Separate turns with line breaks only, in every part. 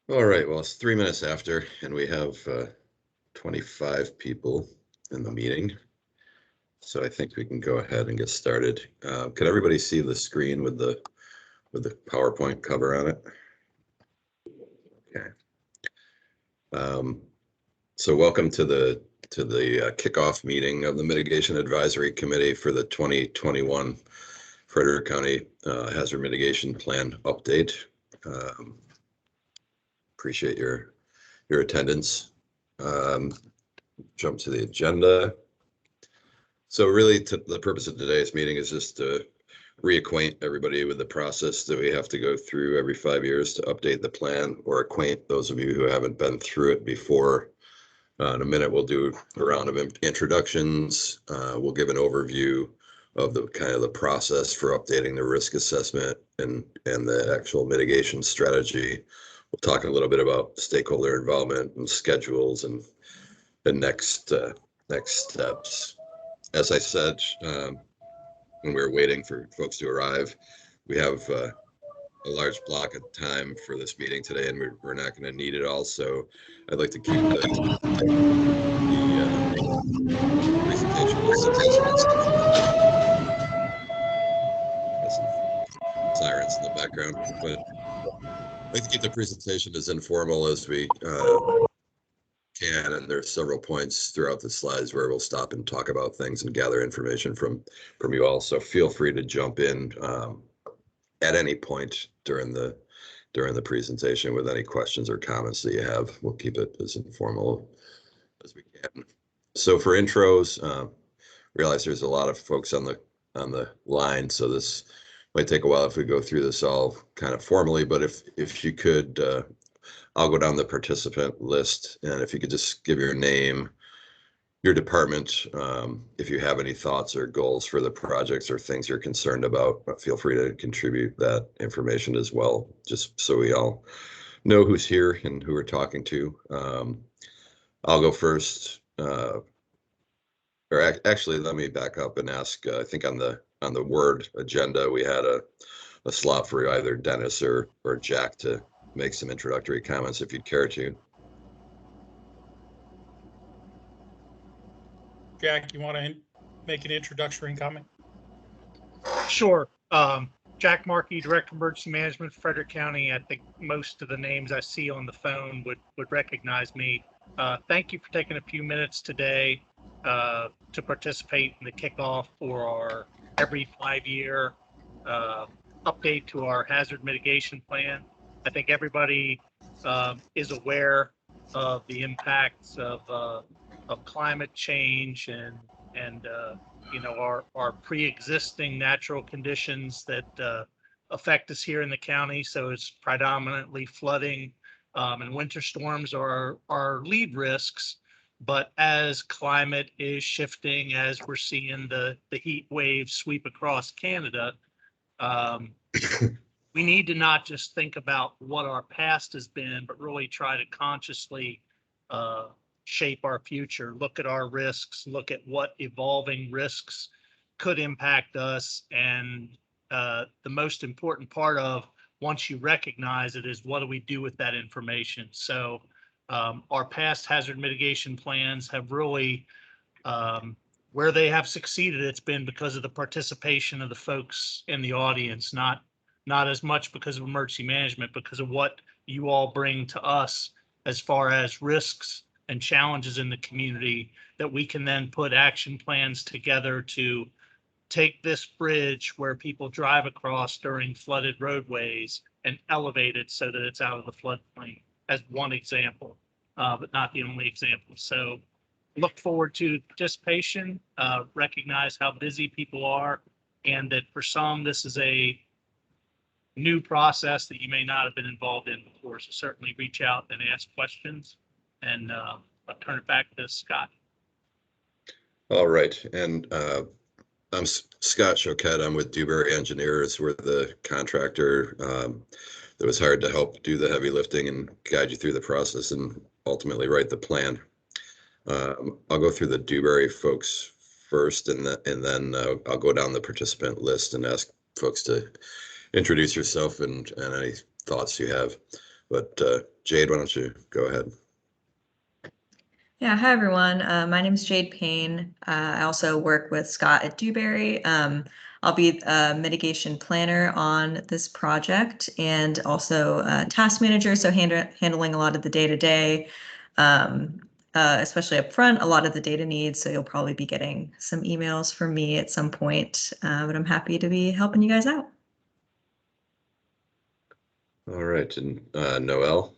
All right, well, it's 3 minutes after, and we have 25 people in the meeting. So I think we can go ahead and get started. Could everybody see the screen with the PowerPoint cover on it? Okay. So welcome to the kickoff meeting of the Mitigation Advisory Committee for the 2021 Frederick County Hazard Mitigation Plan update. Appreciate your attendance. Jump to the agenda. So really, the purpose of today's meeting is just to reacquaint everybody with the process that we have to go through every 5 years to update the plan, or acquaint those of you who haven't been through it before. In a minute, we'll do a round of introductions. We'll give an overview of the process for updating the risk assessment and the actual mitigation strategy. We'll talk a little bit about stakeholder involvement and schedules and the next steps. As I said, when we were waiting for folks to arrive, we have a large block of time for this meeting today, and we're not going to need it all. So I'd like to keep the sirens in the background, but I'd like to keep the presentation as informal as we can, and there's several points throughout the slides where we'll stop and talk about things and gather information from you all. So feel free to jump in at any point during the presentation with any questions or comments that you have. We'll keep it as informal as we can. So for intros, realize there's a lot of folks on the line, so this might take a while if we go through this all kind of formally, but if you could, I'll go down the participant list, and if you could just give your name, your department, if you have any thoughts or goals for the projects or things you're concerned about, feel free to contribute that information as well, just so we all know who's here and who we're talking to. I'll go first, or actually, let me back up and ask. I think on the Word agenda, we had a slot for either Dennis or Jack to make some introductory comments if you'd care to.
Jack, you want to make an introductory comment?
Sure. Jack Markey, Director of Emergency Management, Frederick County. I think most of the names I see on the phone would recognize me. Thank you for taking a few minutes today to participate in the kickoff for our every 5-year update to our hazard mitigation plan. I think everybody is aware of the impacts of climate change and you know, our pre-existing natural conditions that affect us here in the county. So it's predominantly flooding and winter storms are our lead risks. But as climate is shifting, as we're seeing the heat waves sweep across Canada, we need to not just think about what our past has been, but really try to consciously shape our future, look at our risks, look at what evolving risks could impact us. And the most important part of, once you recognize it, is what do we do with that information? So our past hazard mitigation plans have really, where they have succeeded, it's been because of the participation of the folks in the audience, not as much because of emergency management, because of what you all bring to us as far as risks and challenges in the community, that we can then put action plans together to take this bridge where people drive across during flooded roadways and elevate it so that it's out of the floodplain, as one example, but not the only example. So look forward to participation, recognize how busy people are, and that for some, this is a new process that you may not have been involved in before. So certainly reach out and ask questions, and I'll turn it back to Scott.
All right, and I'm Scott Choquette. I'm with Dewberry Engineers. We're the contractor that was hired to help do the heavy lifting and guide you through the process and ultimately write the plan. I'll go through the Dewberry folks first, and then I'll go down the participant list and ask folks to introduce yourself and any thoughts you have. But Jade, why don't you go ahead?
Yeah, hi everyone. My name is Jade Payne. I also work with Scott at Dewberry. I'll be a mitigation planner on this project and also a task manager, so handling a lot of the day-to-day, especially up front, a lot of the data needs. So you'll probably be getting some emails from me at some point, but I'm happy to be helping you guys out.
All right, and Noelle.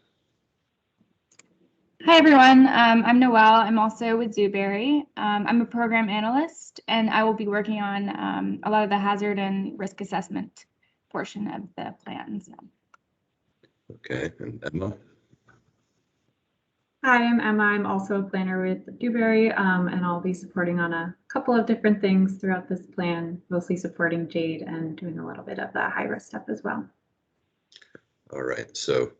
Hi, everyone. I'm Noelle. I'm also with Dewberry. I'm a program analyst, and I will be working on a lot of the hazard and risk assessment portion of the plans.
Okay, and Emma.
Hi, I'm Emma. I'm also a planner with Dewberry, and I'll be supporting on a couple of different things throughout this plan, mostly supporting Jade and doing a little bit of the high-risk stuff as well.
All right, so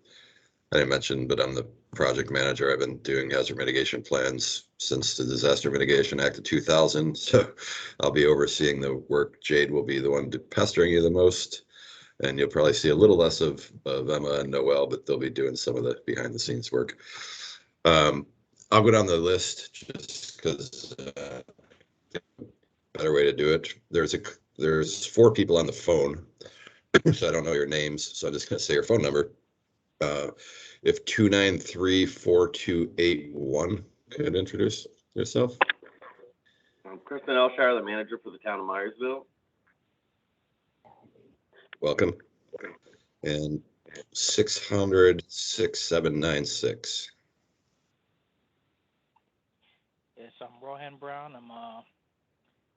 I didn't mention, but I'm the project manager. I've been doing hazard mitigation plans since the Disaster Mitigation Act of 2000. So I'll be overseeing the work. Jade will be the one pestering you the most. And you'll probably see a little less of Emma and Noelle, but they'll be doing some of the behind the scenes work. I'll go down the list just because better way to do it. There's 4 people on the phone, so I don't know your names. So I'm just going to say your phone number. If 293-4281 could introduce yourself.
I'm Kristen Elshire, the manager for the town of Myersville.
Welcome. And 600-6796.
Yes, I'm Rohan Brown. I'm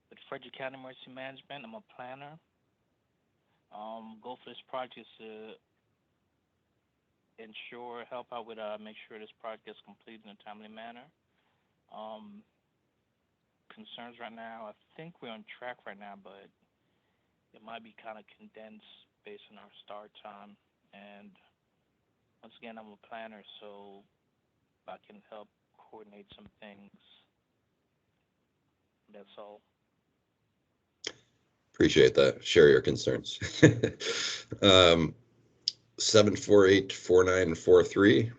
with Frederick County Emergency Management. I'm a planner. Goal for this project is to help out with make sure this project gets completed in a timely manner. Concerns right now, I think we're on track right now, but it might be kind of condensed based on our start time. And once again, I'm a planner, so I can help coordinate some things. That's all.
Appreciate that. Share your concerns. 748-4943.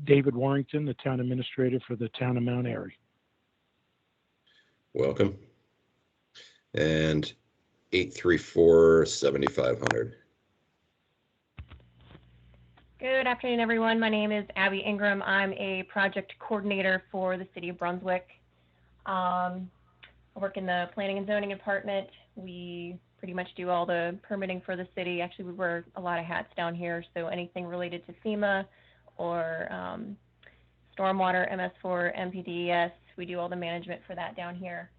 David Warrington, the town administrator for the town of Mount Airy.
Welcome. And 834-7500.
Good afternoon, everyone. My name is Abby Ingram. I'm a project coordinator for the City of Brunswick. I work in the Planning and Zoning Department. We pretty much do all the permitting for the city. Actually, we wear a lot of hats down here, so anything related to FEMA or stormwater, MS4, MPDES, we do all the management for that down here.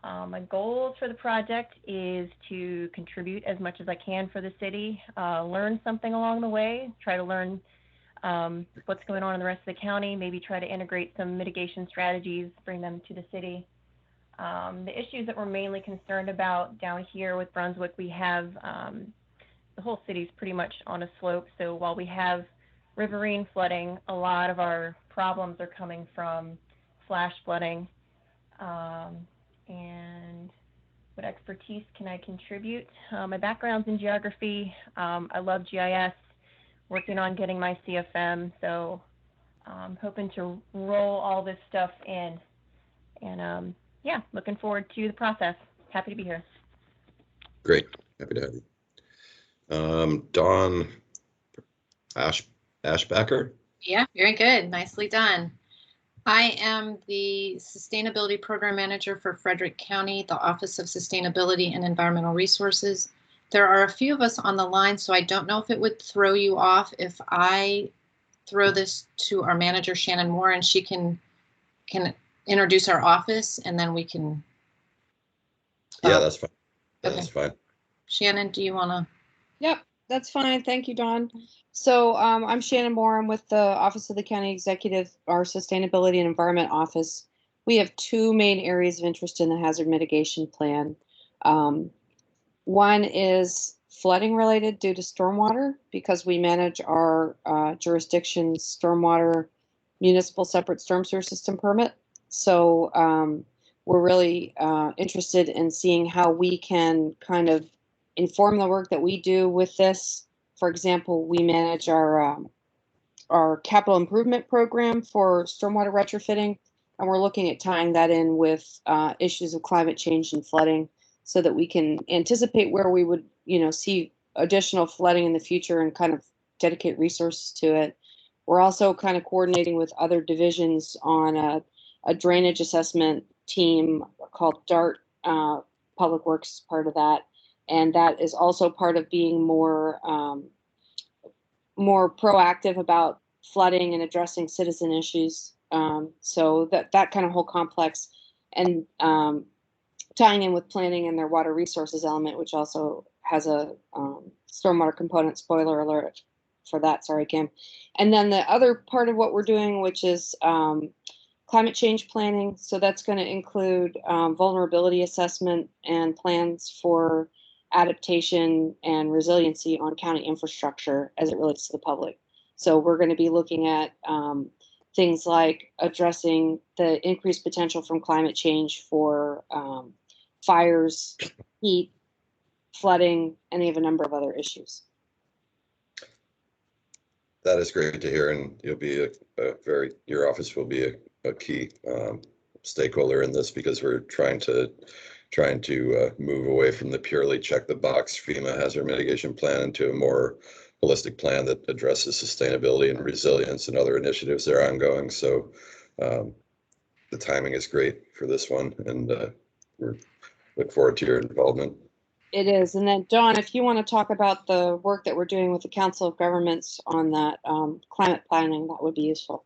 My goals for the project is to contribute as much as I can for the city, learn something along the way, try to learn what's going on in the rest of the county, maybe try to integrate some mitigation strategies, bring them to the city. The issues that we're mainly concerned about down here with Brunswick, we have the whole city's pretty much on a slope. So while we have riverine flooding, a lot of our problems are coming from flash flooding. And what expertise can I contribute? My background's in geography. I love GIS, working on getting my CFM. So I'm hoping to roll all this stuff in. And yeah, looking forward to the process. Happy to be here.
Great. Happy to have you. Dawn Ashbacker.
Yeah, very good. Nicely done. I am the Sustainability Program Manager for Frederick County, the Office of Sustainability and Environmental Resources. There are a few of us on the line, so I don't know if it would throw you off if I throw this to our manager, Shannon Moore, and she can introduce our office, and then we can.
Yeah, that's fine.
Okay.
That's fine.
Shannon, do you want to?
Yep, that's fine. Thank you, Dawn. So I'm Shannon Moore. I'm with the Office of the County Executive, our Sustainability and Environment Office. We have 2 main areas of interest in the hazard mitigation plan. One is flooding related due to stormwater, because we manage our jurisdiction's stormwater municipal separate storm sewer system permit. So we're really interested in seeing how we can kind of inform the work that we do with this. For example, we manage our capital improvement program for stormwater retrofitting, and we're looking at tying that in with issues of climate change and flooding, so that we can anticipate where we would, see additional flooding in the future and kind of dedicate resources to it. We're also kind of coordinating with other divisions on a drainage assessment team called DART. Public Works is part of that, and that is also part of being more proactive about flooding and addressing citizen issues. So that kind of whole complex, and tying in with planning and their water resources element, which also has a stormwater component. Spoiler alert for that. Sorry, Kim. And then the other part of what we're doing, which is climate change planning. So that's going to include vulnerability assessment and plans for adaptation and resiliency on county infrastructure as it relates to the public. So we're going to be looking at things like addressing the increased potential from climate change for fires, heat, flooding, and they have a number of other issues.
That is great to hear, and you'll be your office will be a key stakeholder in this, because we're trying to move away from the purely check the box FEMA hazard mitigation plan into a more holistic plan that addresses sustainability and resilience and other initiatives that are ongoing. So the timing is great for this one, and we look forward to your involvement.
It is. And then Dawn, if you want to talk about the work that we're doing with the Council of Governments on that climate planning, that would be useful.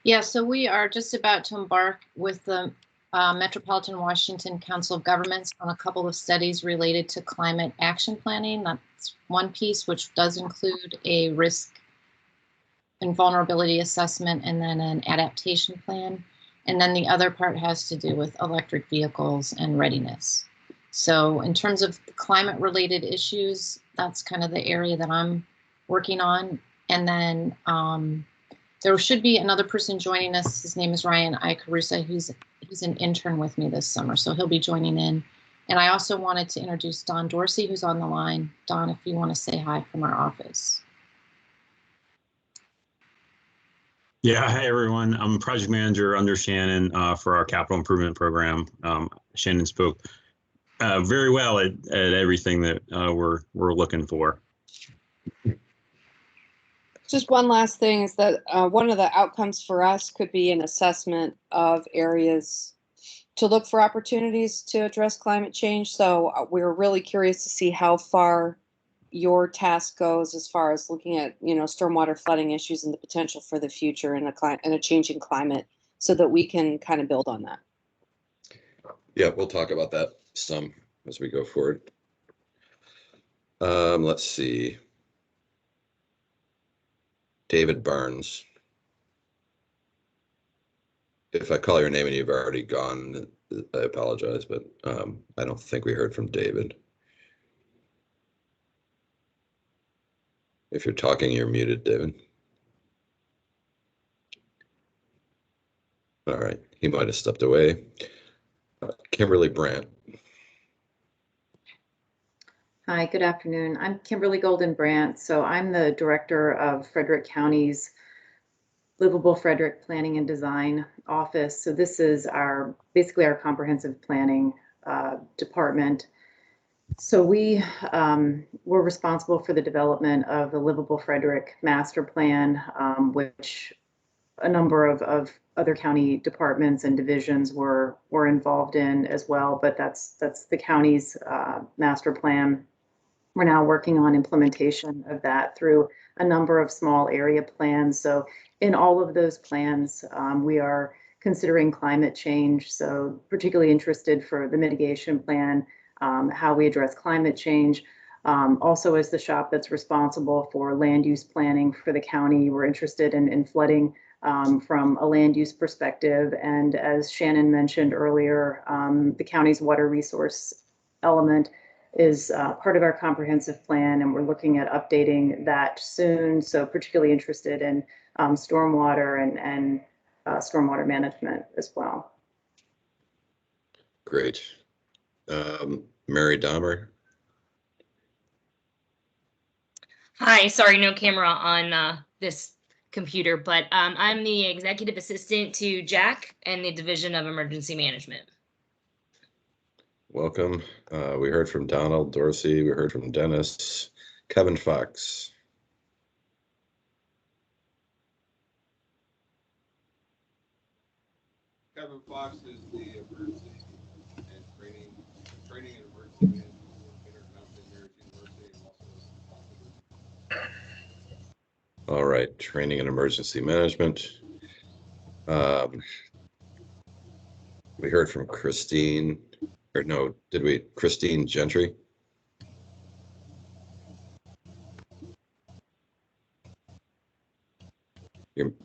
Yeah, so we are just about to embark with the Metropolitan Washington Council of Governments on a couple of studies related to climate action planning. That's one piece, which does include a risk and vulnerability assessment and then an adaptation plan. And then the other part has to do with electric vehicles and readiness. So in terms of climate related issues, that's kind of the area that I'm working on. And then there should be another person joining us. His name is Ryan Icarusa, who's an intern with me this summer, so he'll be joining in. And I also wanted to introduce Don Dorsey, who's on the line. Don, if you want to say hi from our office.
Yeah, hi everyone. I'm project manager under Shannon for our capital improvement program. Shannon spoke very well at everything that we're looking for.
Just one last thing is that one of the outcomes for us could be an assessment of areas to look for opportunities to address climate change. So we're really curious to see how far your task goes as far as looking at, stormwater flooding issues and the potential for the future in a changing climate, so that we can kind of build on that.
Yeah, we'll talk about that some as we go forward. Let's see. David Barnes. If I call your name and you've already gone, I apologize, but I don't think we heard from David. If you're talking, you're muted, David. All right, he might have stepped away. Kimberly Brandt.
Hi, good afternoon. I'm Kimberly Golden Brandt. So I'm the director of Frederick County's Livable Frederick Planning and Design Office. So this is basically our comprehensive planning department. So we're responsible for the development of the Livable Frederick Master Plan, which a number of other county departments and divisions were involved in as well. But that's the county's master plan. We're now working on implementation of that through a number of small area plans. So in all of those plans, we are considering climate change. So particularly interested for the mitigation plan, how we address climate change. Also, as the shop that's responsible for land use planning for the county, we're interested in flooding from a land use perspective. And as Shannon mentioned earlier, the county's water resource element is part of our comprehensive plan, and we're looking at updating that soon. So particularly interested in stormwater and stormwater management as well.
Great. Mary Dahmer.
Hi, sorry, no camera on this computer, but I'm the executive assistant to Jack and the Division of Emergency Management.
Welcome. We heard from Donald Dorsey. We heard from Dennis. Kevin Fox.
Kevin Fox is the emergency and training and emergency management coordinator at Mountain Marriage University and also
All right, training and emergency management. We heard from Christine, or no, did we? Christine Gentry.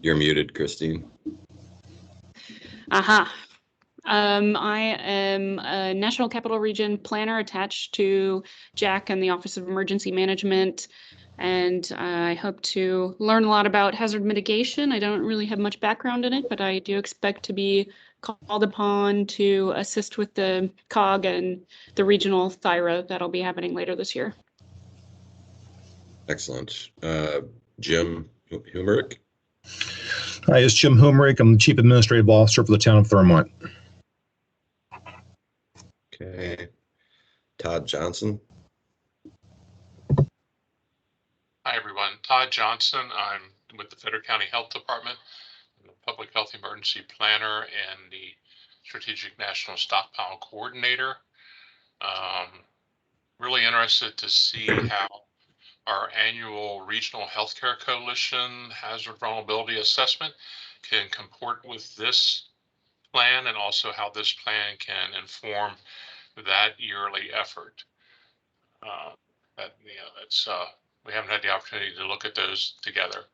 You're muted, Christine.
I am a National Capital Region planner attached to Jack and the Office of Emergency Management, and I hope to learn a lot about hazard mitigation. I don't really have much background in it, but I do expect to be called upon to assist with the COG and the regional THIRA that'll be happening later this year.
Excellent. Jim Humerick.
Hi, it's Jim Humerick. I'm the Chief Administrative Officer for the town of Thurmont.
Okay. Todd Johnson.
Hi, everyone. Todd Johnson. I'm with the Frederick County Health Department. I'm the Public Health Emergency Planner and the Strategic National Stockpile Coordinator. Really interested to see how our annual Regional Healthcare Coalition Hazard Vulnerability Assessment can comport with this plan, and also how this plan can inform that yearly effort. We haven't had the opportunity to look at those together.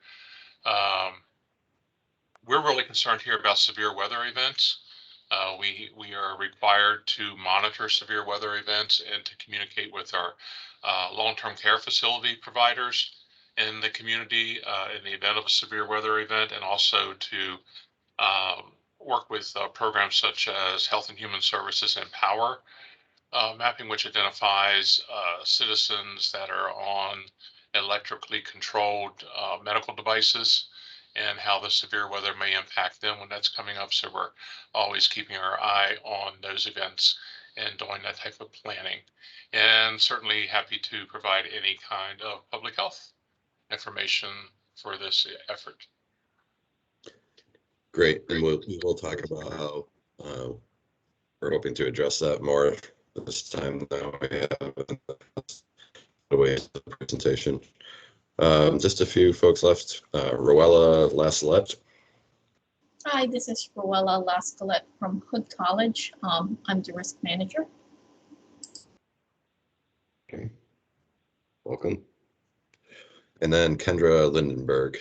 We're really concerned here about severe weather events. We are required to monitor severe weather events and to communicate with our long-term care facility providers in the community in the event of a severe weather event, and also to work with programs such as Health and Human Services Empower mapping, which identifies citizens that are on electrically controlled medical devices and how the severe weather may impact them when that's coming up. So we're always keeping our eye on those events and doing that type of planning. And certainly happy to provide any kind of public health information for this effort.
Great, and we'll talk about how we're hoping to address that more this time than we have in the way of the presentation. Just a few folks left. Roella Lassalette.
Hi, this is Roella Lascalette from Hood College. I'm the risk manager.
Okay, welcome. And then Kendra Lindenberg.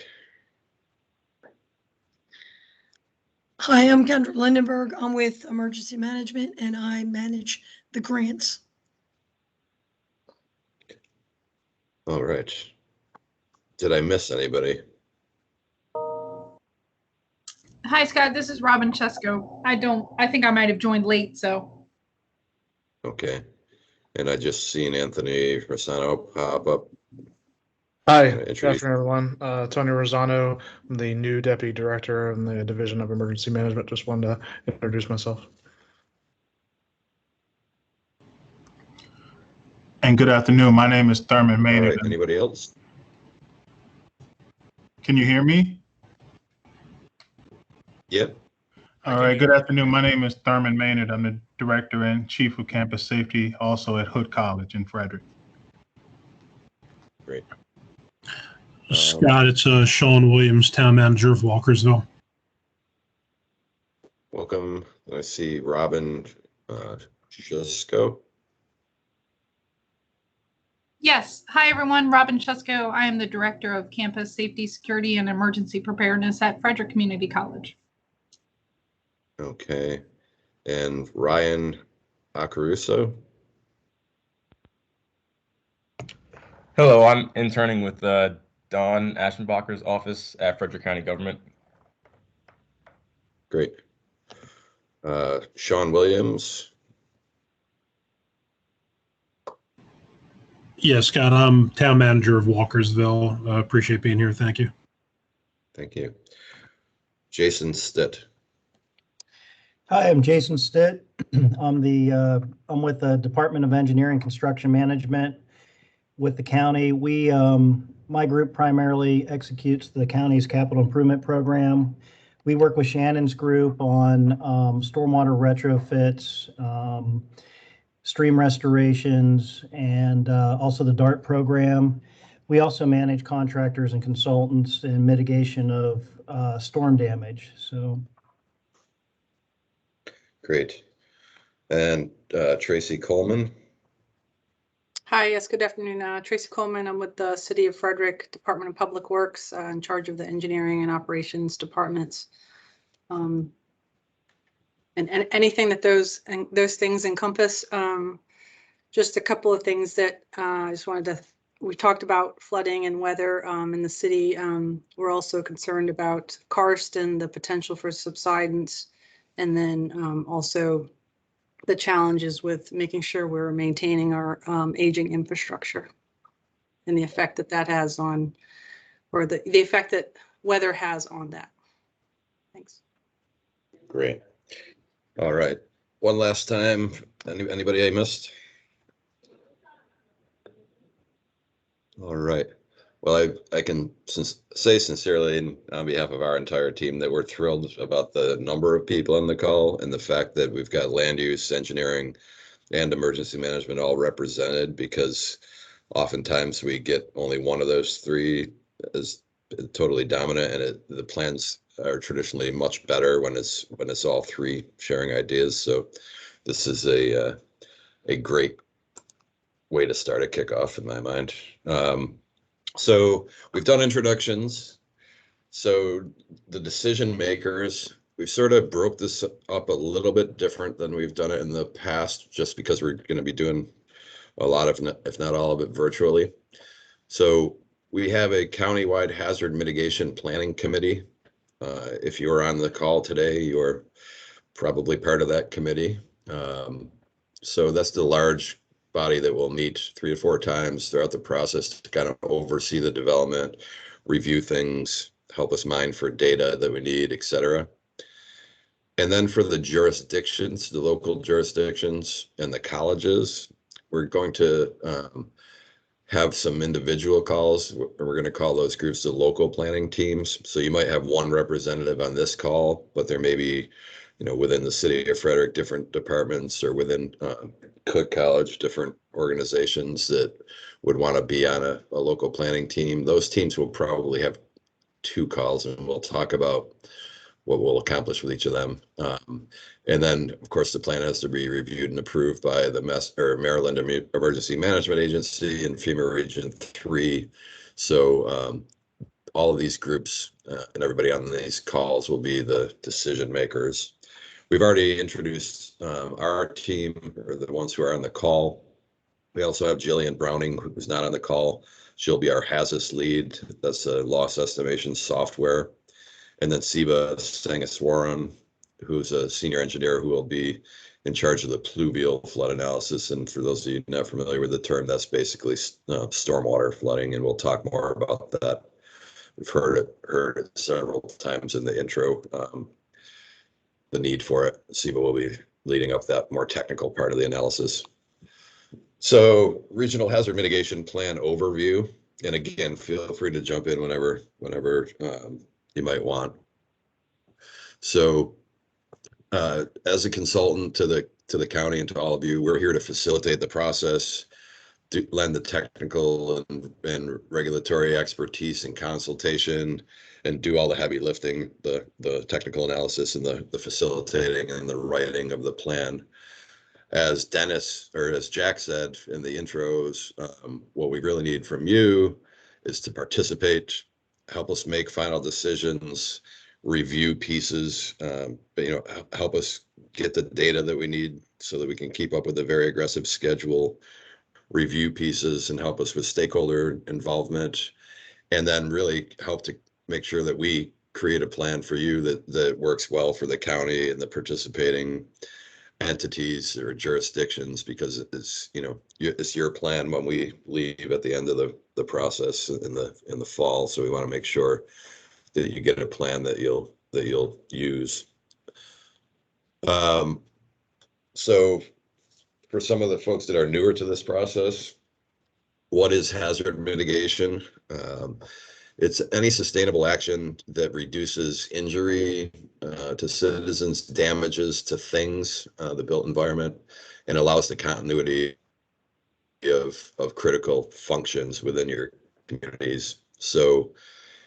Hi, I'm Kendra Lindenberg. I'm with Emergency Management and I manage the grants.
All right. Did I miss anybody?
Hi, Scott. This is Robin Chesko. I think I might have joined late, so.
Okay. And I just seen Anthony Rosano pop up.
Hi, good afternoon, everyone. Tony Rosano, I'm the new Deputy Director in the Division of Emergency Management. Just wanted to introduce myself.
And good afternoon. My name is Thurman Maynard.
All right, anybody else?
Can you hear me?
Yep.
All right. Good afternoon. My name is Thurman Maynard. I'm the Director and Chief of Campus Safety, also at Hood College in Frederick.
Great.
Scott, it's Sean Williams, Town Manager of Walkersville.
Welcome. I see Robin Chesko.
Yes. Hi, everyone. Robin Chesko. I am the Director of Campus Safety, Security, and Emergency Preparedness at Frederick Community College.
Okay. And Ryan Acaruso.
Hello, I'm interning with Don Aschenbacher's office at Frederick County Government.
Great. Sean Williams,
Yeah, Scott, I'm town manager of Walkersville. Appreciate being here. Thank you.
Thank you. Jason Stitt.
Hi, I'm Jason Stitt. I'm with the Department of Engineering Construction Management with the county. My group primarily executes the county's capital improvement program. We work with Shannon's group on stormwater retrofits, stream restorations, and also the DART program. We also manage contractors and consultants in mitigation of storm damage. So.
Great. And Tracy Coleman.
Hi, yes, good afternoon. Tracy Coleman. I'm with the City of Frederick Department of Public Works, in charge of the engineering and operations departments. And anything that those things encompass. Just a couple of things that I just wanted to. We talked about flooding and weather in the city. We're also concerned about karst and the potential for subsidence, and then also the challenges with making sure we're maintaining our aging infrastructure and the effect that has on, or the effect that weather has on that. Thanks.
Great. All right. One last time. Anybody I missed? All right. Well, I can say sincerely on behalf of our entire team that we're thrilled about the number of people on the call and the fact that we've got land use, engineering, and emergency management all represented, because oftentimes we get only one of those three as totally dominant, and the plans are traditionally much better when it's all three sharing ideas. So this is a great way to start a kickoff in my mind. So we've done introductions. So the decision makers, we've sort of broke this up a little bit different than we've done it in the past, just because we're going to be doing a lot of, if not all of it, virtually. So we have a countywide hazard mitigation planning committee. If you're on the call today, you're probably part of that committee. So that's the large body that will meet 3 to 4 times throughout the process to kind of oversee the development, review things, help us mine for data that we need, et cetera. And then for the jurisdictions, the local jurisdictions and the colleges, we're going to have some individual calls. We're going to call those groups the local planning teams. So you might have one representative on this call, but there may be, within the city of Frederick, different departments, or within Cook College, different organizations that would want to be on a local planning team. Those teams will probably have 2 calls, and we'll talk about what we'll accomplish with each of them. And then, of course, the plan has to be reviewed and approved by the Maryland Emergency Management Agency and FEMA Region 3. So all of these groups and everybody on these calls will be the decision makers. We've already introduced our team, or the ones who are on the call. We also have Jillian Browning, who's not on the call. She'll be our HAZIS lead. That's a loss estimation software. And then Siva Sangaswaran, who's a senior engineer who will be in charge of the pluvial flood analysis. And for those of you not familiar with the term, that's basically stormwater flooding, and we'll talk more about that. We've heard it several times in the intro. The need for it. Siva will be leading up that more technical part of the analysis. So regional hazard mitigation plan overview. And again, feel free to jump in whenever you might want. So as a consultant to the county and to all of you, we're here to facilitate the process, to lend the technical and regulatory expertise and consultation, and do all the heavy lifting, the technical analysis and the facilitating and the writing of the plan. As Dennis, or as Jack said in the intros, what we really need from you is to participate, help us make final decisions, review pieces, help us get the data that we need so that we can keep up with a very aggressive schedule, review pieces, and help us with stakeholder involvement, and then really help to make sure that we create a plan for you that works well for the county and the participating entities or jurisdictions, because it's, you know, it's your plan when we leave at the end of the process in the fall. So we want to make sure that you get a plan that you'll use. So for some of the folks that are newer to this process, what is hazard mitigation? It's any sustainable action that reduces injury to citizens, damages to things, the built environment, and allows the continuity of critical functions within your communities. So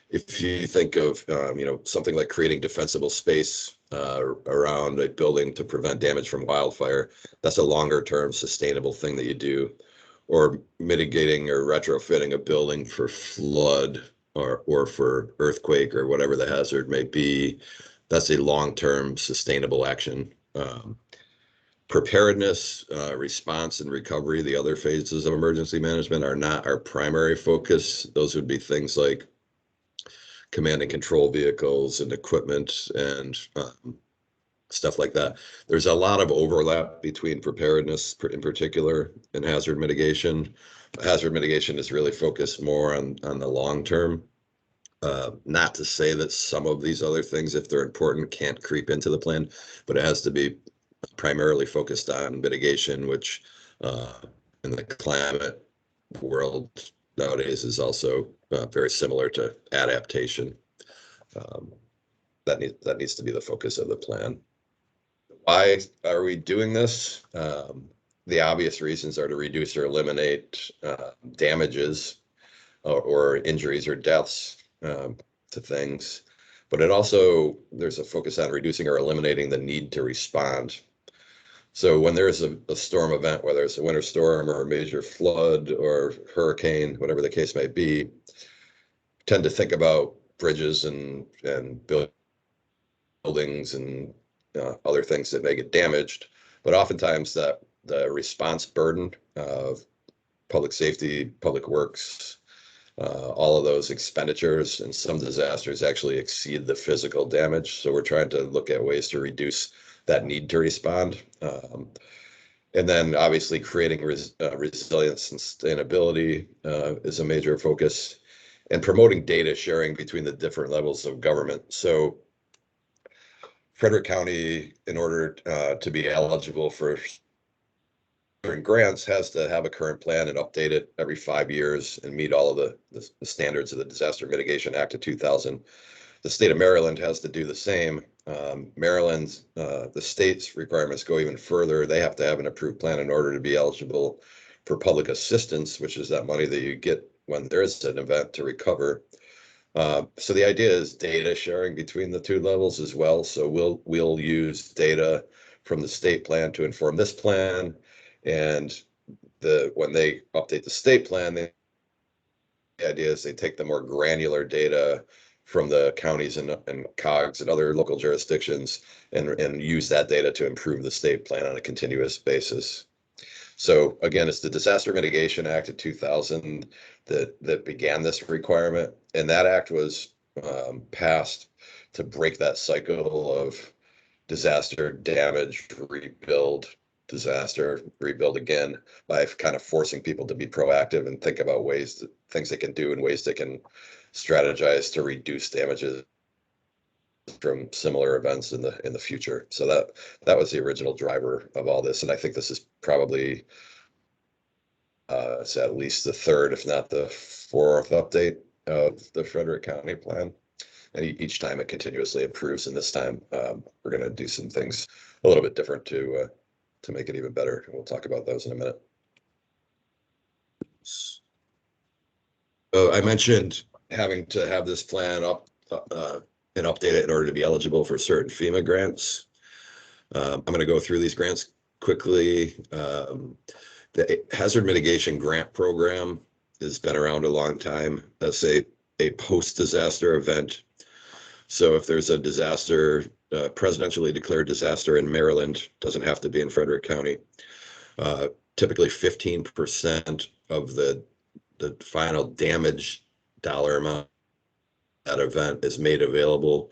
if you think of, you know, something like creating defensible space around a building to prevent damage from wildfire, that's a longer term sustainable thing that you do. Or mitigating or retrofitting a building for flood or for earthquake or whatever the hazard may be, that's a long-term sustainable action. Preparedness, response, and recovery, the other phases of emergency management, are not our primary focus. Those would be things like command and control vehicles and equipment and stuff like that. There's a lot of overlap between preparedness in particular and hazard mitigation. Hazard mitigation is really focused more on the long term. Not to say that some of these other things, if they're important, can't creep into the plan, but it has to be primarily focused on mitigation, which in the climate world nowadays is also very similar to adaptation. That needs to be the focus of the plan. Why are we doing this? The obvious reasons are to reduce or eliminate damages or injuries or deaths to things. But it also, there's a focus on reducing or eliminating the need to respond. So when there's a storm event, whether it's a winter storm or a major flood or hurricane, whatever the case may be, tend to think about bridges and buildings and other things that may get damaged, but oftentimes that the response burden of public safety, public works, all of those expenditures and some disasters actually exceed the physical damage. So we're trying to look at ways to reduce that need to respond. And then obviously creating resilience and sustainability is a major focus, and promoting data sharing between the different levels of government. So Frederick County, in order to be eligible for grants, has to have a current plan and update it every 5 years and meet all of the standards of the Disaster Mitigation Act of 2000. The state of Maryland has to do the same. Maryland's, the state's requirements go even further. They have to have an approved plan in order to be eligible for public assistance, which is that money that you get when there is an event to recover. So the idea is data sharing between the two levels as well. So we'll use data from the state plan to inform this plan, and when they update the state plan, the idea is they take the more granular data from the counties and COGS and other local jurisdictions and use that data to improve the state plan on a continuous basis. So again, it's the Disaster Mitigation Act of 2000 that began this requirement, and that act was passed to break that cycle of disaster, damage, rebuild, disaster, rebuild again, by kind of forcing people to be proactive and think about things they can do and ways they can strategize to reduce damages from similar events in the future. So that was the original driver of all this, and I think this is probably it's at least the third, if not the fourth update of the Frederick County plan. And each time it continuously improves, and this time we're going to do some things a little bit different to make it even better. And we'll talk about those in a minute. I mentioned having to have this plan up and update it in order to be eligible for certain FEMA grants. I'm going to go through these grants quickly. The Hazard Mitigation Grant Program has been around a long time. That's a post-disaster event. So if there's a disaster, presidentially declared disaster in Maryland, doesn't have to be in Frederick County, typically 15% of the final damage dollar amount that event is made available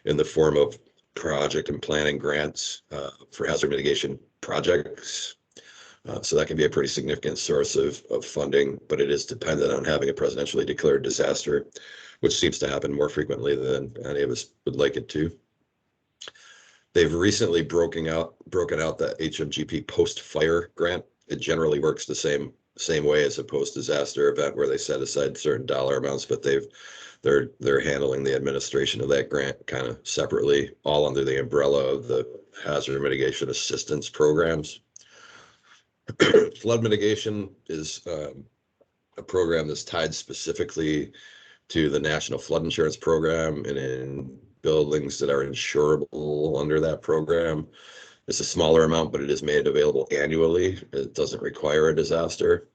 in the form of project and planning grants for hazard mitigation projects. So that can be a pretty significant source of funding, but it is dependent on having a presidentially declared disaster, which seems to happen more frequently than any of us would like it to. They've recently broken out the HMGP post-fire grant. It generally works the same way as a post-disaster event where they set aside certain dollar amounts, but they're handling the administration of that grant kind of separately, all under the umbrella of the hazard mitigation assistance programs. Flood mitigation is a program that's tied specifically to the National Flood Insurance Program and in buildings that are insurable under that program. It's a smaller amount, but it is made available annually. It doesn't require a disaster.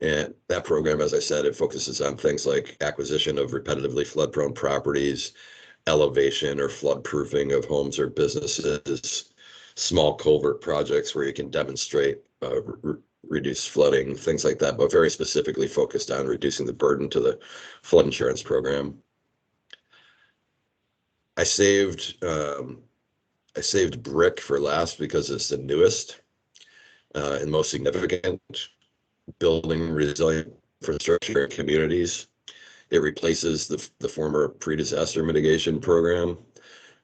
And that program, as I said, it focuses on things like acquisition of repetitively flood-prone properties, elevation or flood proofing of homes or businesses, small culvert projects where you can demonstrate reduce flooding, things like that, but very specifically focused on reducing the burden to the flood insurance program. I saved BRIC for last because it's the newest and most significant. Building resilient infrastructure in communities. It replaces the former pre-disaster mitigation program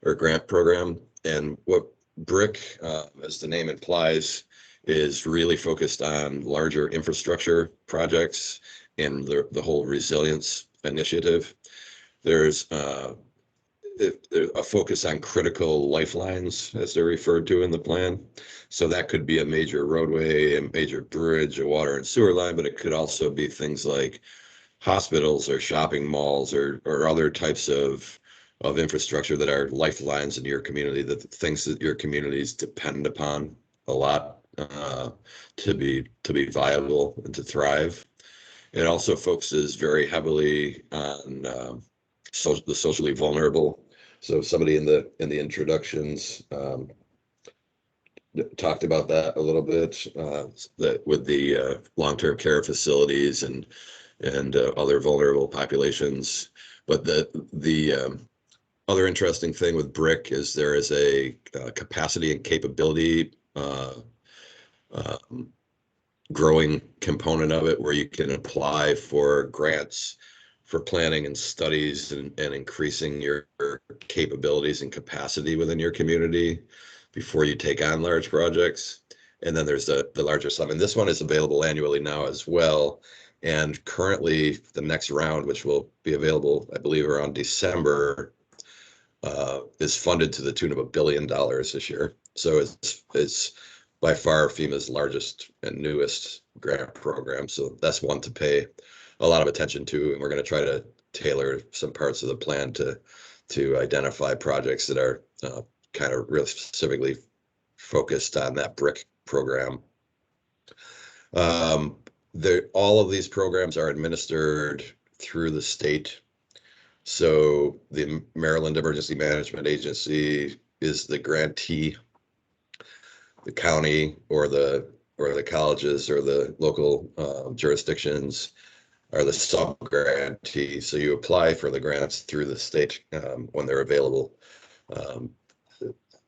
or grant program. And what BRIC, as the name implies, is really focused on larger infrastructure projects and the whole resilience initiative. There's a focus on critical lifelines, as they're referred to in the plan. So that could be a major roadway, a major bridge, a water and sewer line, but it could also be things like hospitals or shopping malls or other types of infrastructure that are lifelines in your community, that things that your communities depend upon a lot to be viable and to thrive. It also focuses very heavily on the socially vulnerable. So somebody in the introductions talked about that a little bit, that with the long-term care facilities and other vulnerable populations. But the other interesting thing with BRIC is there is a capacity and capability growing component of it where you can apply for grants for planning and studies and increasing your capabilities and capacity within your community before you take on large projects. And then there's the larger sum. And this one is available annually now as well. And currently the next round, which will be available, I believe, around December, is funded to the tune of $1 billion this year. So it's by far FEMA's largest and newest grant program. So that's one to pay a lot of attention to, and we're going to try to tailor some parts of the plan to identify projects that are kind of real specifically focused on that BRIC program. All of these programs are administered through the state. So the Maryland Emergency Management Agency is the grantee. The county or the colleges or the local jurisdictions are the sub-grantee. So you apply for the grants through the state when they're available.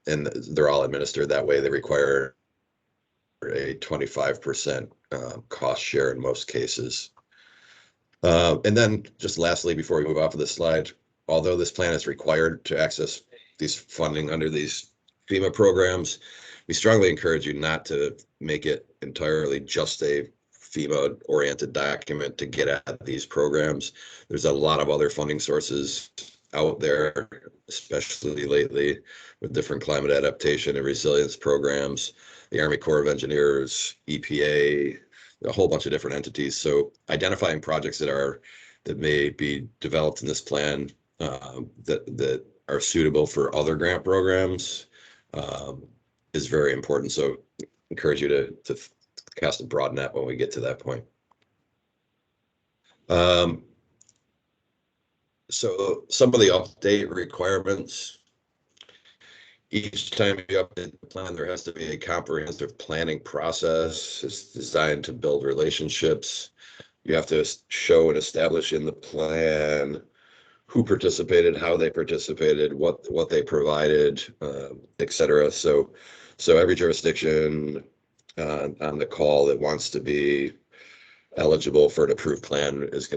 And they're all administered that way. They require a 25% cost share in most cases. And then just lastly, before we move off of this slide, although this plan is required to access these funding under these FEMA programs, we strongly encourage you not to make it entirely just a FEMA-oriented document to get at these programs. There's a lot of other funding sources out there, especially lately with different climate adaptation and resilience programs, the Army Corps of Engineers, EPA, a whole bunch of different entities. So identifying projects that may be developed in this plan that are suitable for other grant programs is very important. So encourage you to cast a broad net when we get to that point. So some of the update requirements. Each time you update the plan, there has to be a comprehensive planning process. It's designed to build relationships. You have to show and establish in the plan who participated, how they participated, what they provided, et cetera. So every jurisdiction on the call that wants to be eligible for an approved plan is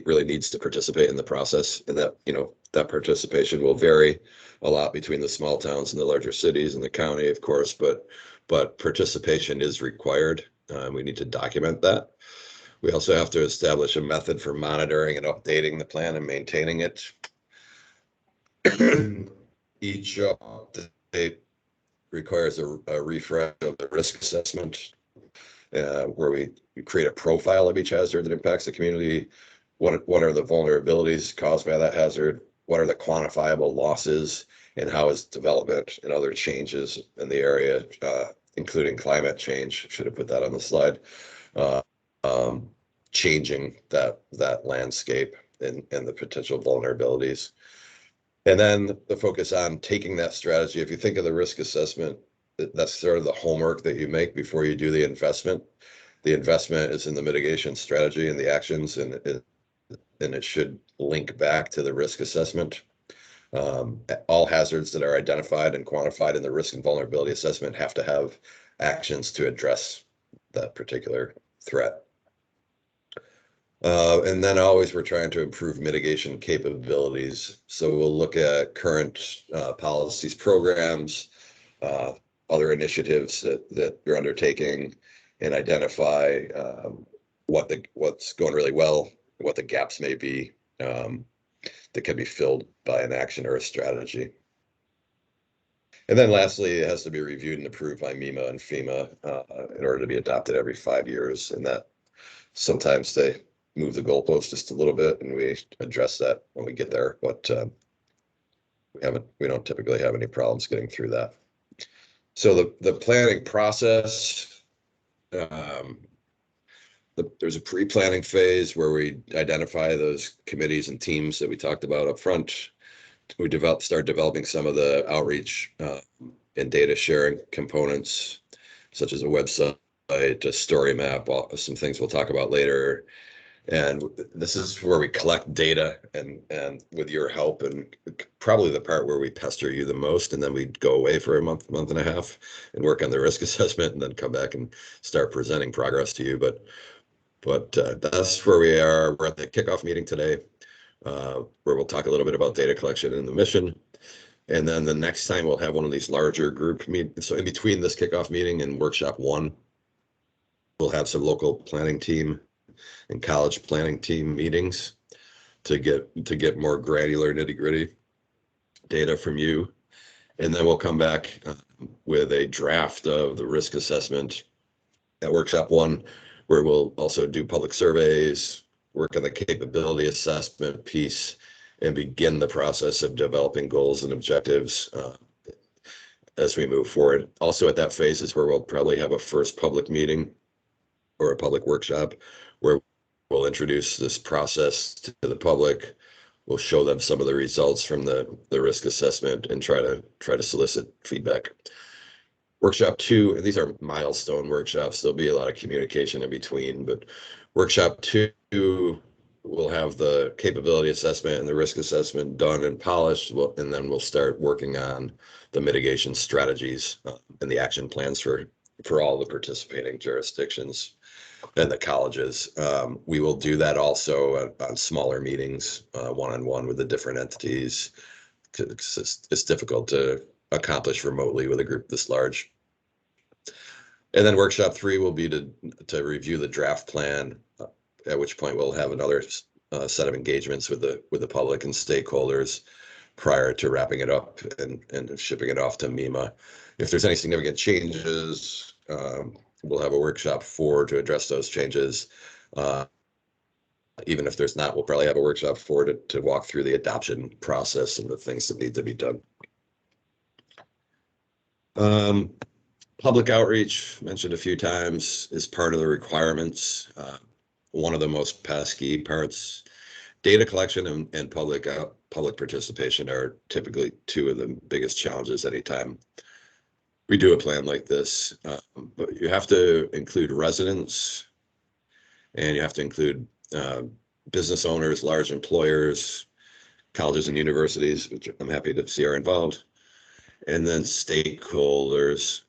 really needs to participate in the process, and that, you know, that participation will vary a lot between the small towns and the larger cities and the county, of course, but participation is required. We need to document that. We also have to establish a method for monitoring and updating the plan and maintaining it. Each update requires a refresh of the risk assessment, where we create a profile of each hazard that impacts the community. What are the vulnerabilities caused by that hazard? What are the quantifiable losses, and how is development and other changes in the area, including climate change, should have put that on the slide, changing that landscape and the potential vulnerabilities. And then the focus on taking that strategy. If you think of the risk assessment, that's sort of the homework that you make before you do the investment. The investment is in the mitigation strategy and the actions, and it should link back to the risk assessment. All hazards that are identified and quantified in the risk and vulnerability assessment have to have actions to address that particular threat. And then always we're trying to improve mitigation capabilities. So we'll look at current policies, programs, other initiatives that you're undertaking, and identify what's going really well, what the gaps may be that can be filled by an action or a strategy. And then lastly, it has to be reviewed and approved by MEMA and FEMA in order to be adopted every 5 years. And that sometimes they move the goalpost just a little bit, and we address that when we get there. But we don't typically have any problems getting through that. So the planning process, there's a pre-planning phase where we identify those committees and teams that we talked about up front. We start developing some of the outreach and data sharing components, such as a website, a story map, some things we'll talk about later. And this is where we collect data and with your help, and probably the part where we pester you the most, and then we go away for a month and a half and work on the risk assessment, and then come back and start presenting progress to you. But that's where we are. We're at the kickoff meeting today, where we'll talk a little bit about data collection and the mission. And then the next time we'll have one of these larger group meetings. So in between this kickoff meeting and workshop 1, we'll have some local planning team and college planning team meetings to get more granular, nitty-gritty data from you. And then we'll come back with a draft of the risk assessment at workshop 1, where we'll also do public surveys, work on the capability assessment piece, and begin the process of developing goals and objectives as we move forward. Also at that phase is where we'll probably have a first public meeting or a public workshop where we'll introduce this process to the public. We'll show them some of the results from the risk assessment and try to solicit feedback. Workshop 2, and these are milestone workshops. There'll be a lot of communication in between, but workshop 2, we'll have the capability assessment and the risk assessment done and polished, and then we'll start working on the mitigation strategies and the action plans for all the participating jurisdictions and the colleges. We will do that also on smaller meetings, one-on-one with the different entities. It's difficult to accomplish remotely with a group this large. And then workshop 3 will be to review the draft plan, at which point we'll have another set of engagements with the public and stakeholders prior to wrapping it up and shipping it off to MEMA. If there's any significant changes, we'll have a workshop 4 to address those changes. Even if there's not, we'll probably have a workshop 4 to walk through the adoption process and the things that need to be done. Public outreach, mentioned a few times, is part of the requirements. One of the most pesky parts. Data collection and public participation are typically 2 of the biggest challenges anytime we do a plan like this. But you have to include residents, and you have to include business owners, large employers, colleges and universities, which I'm happy to see are involved. And then stakeholders,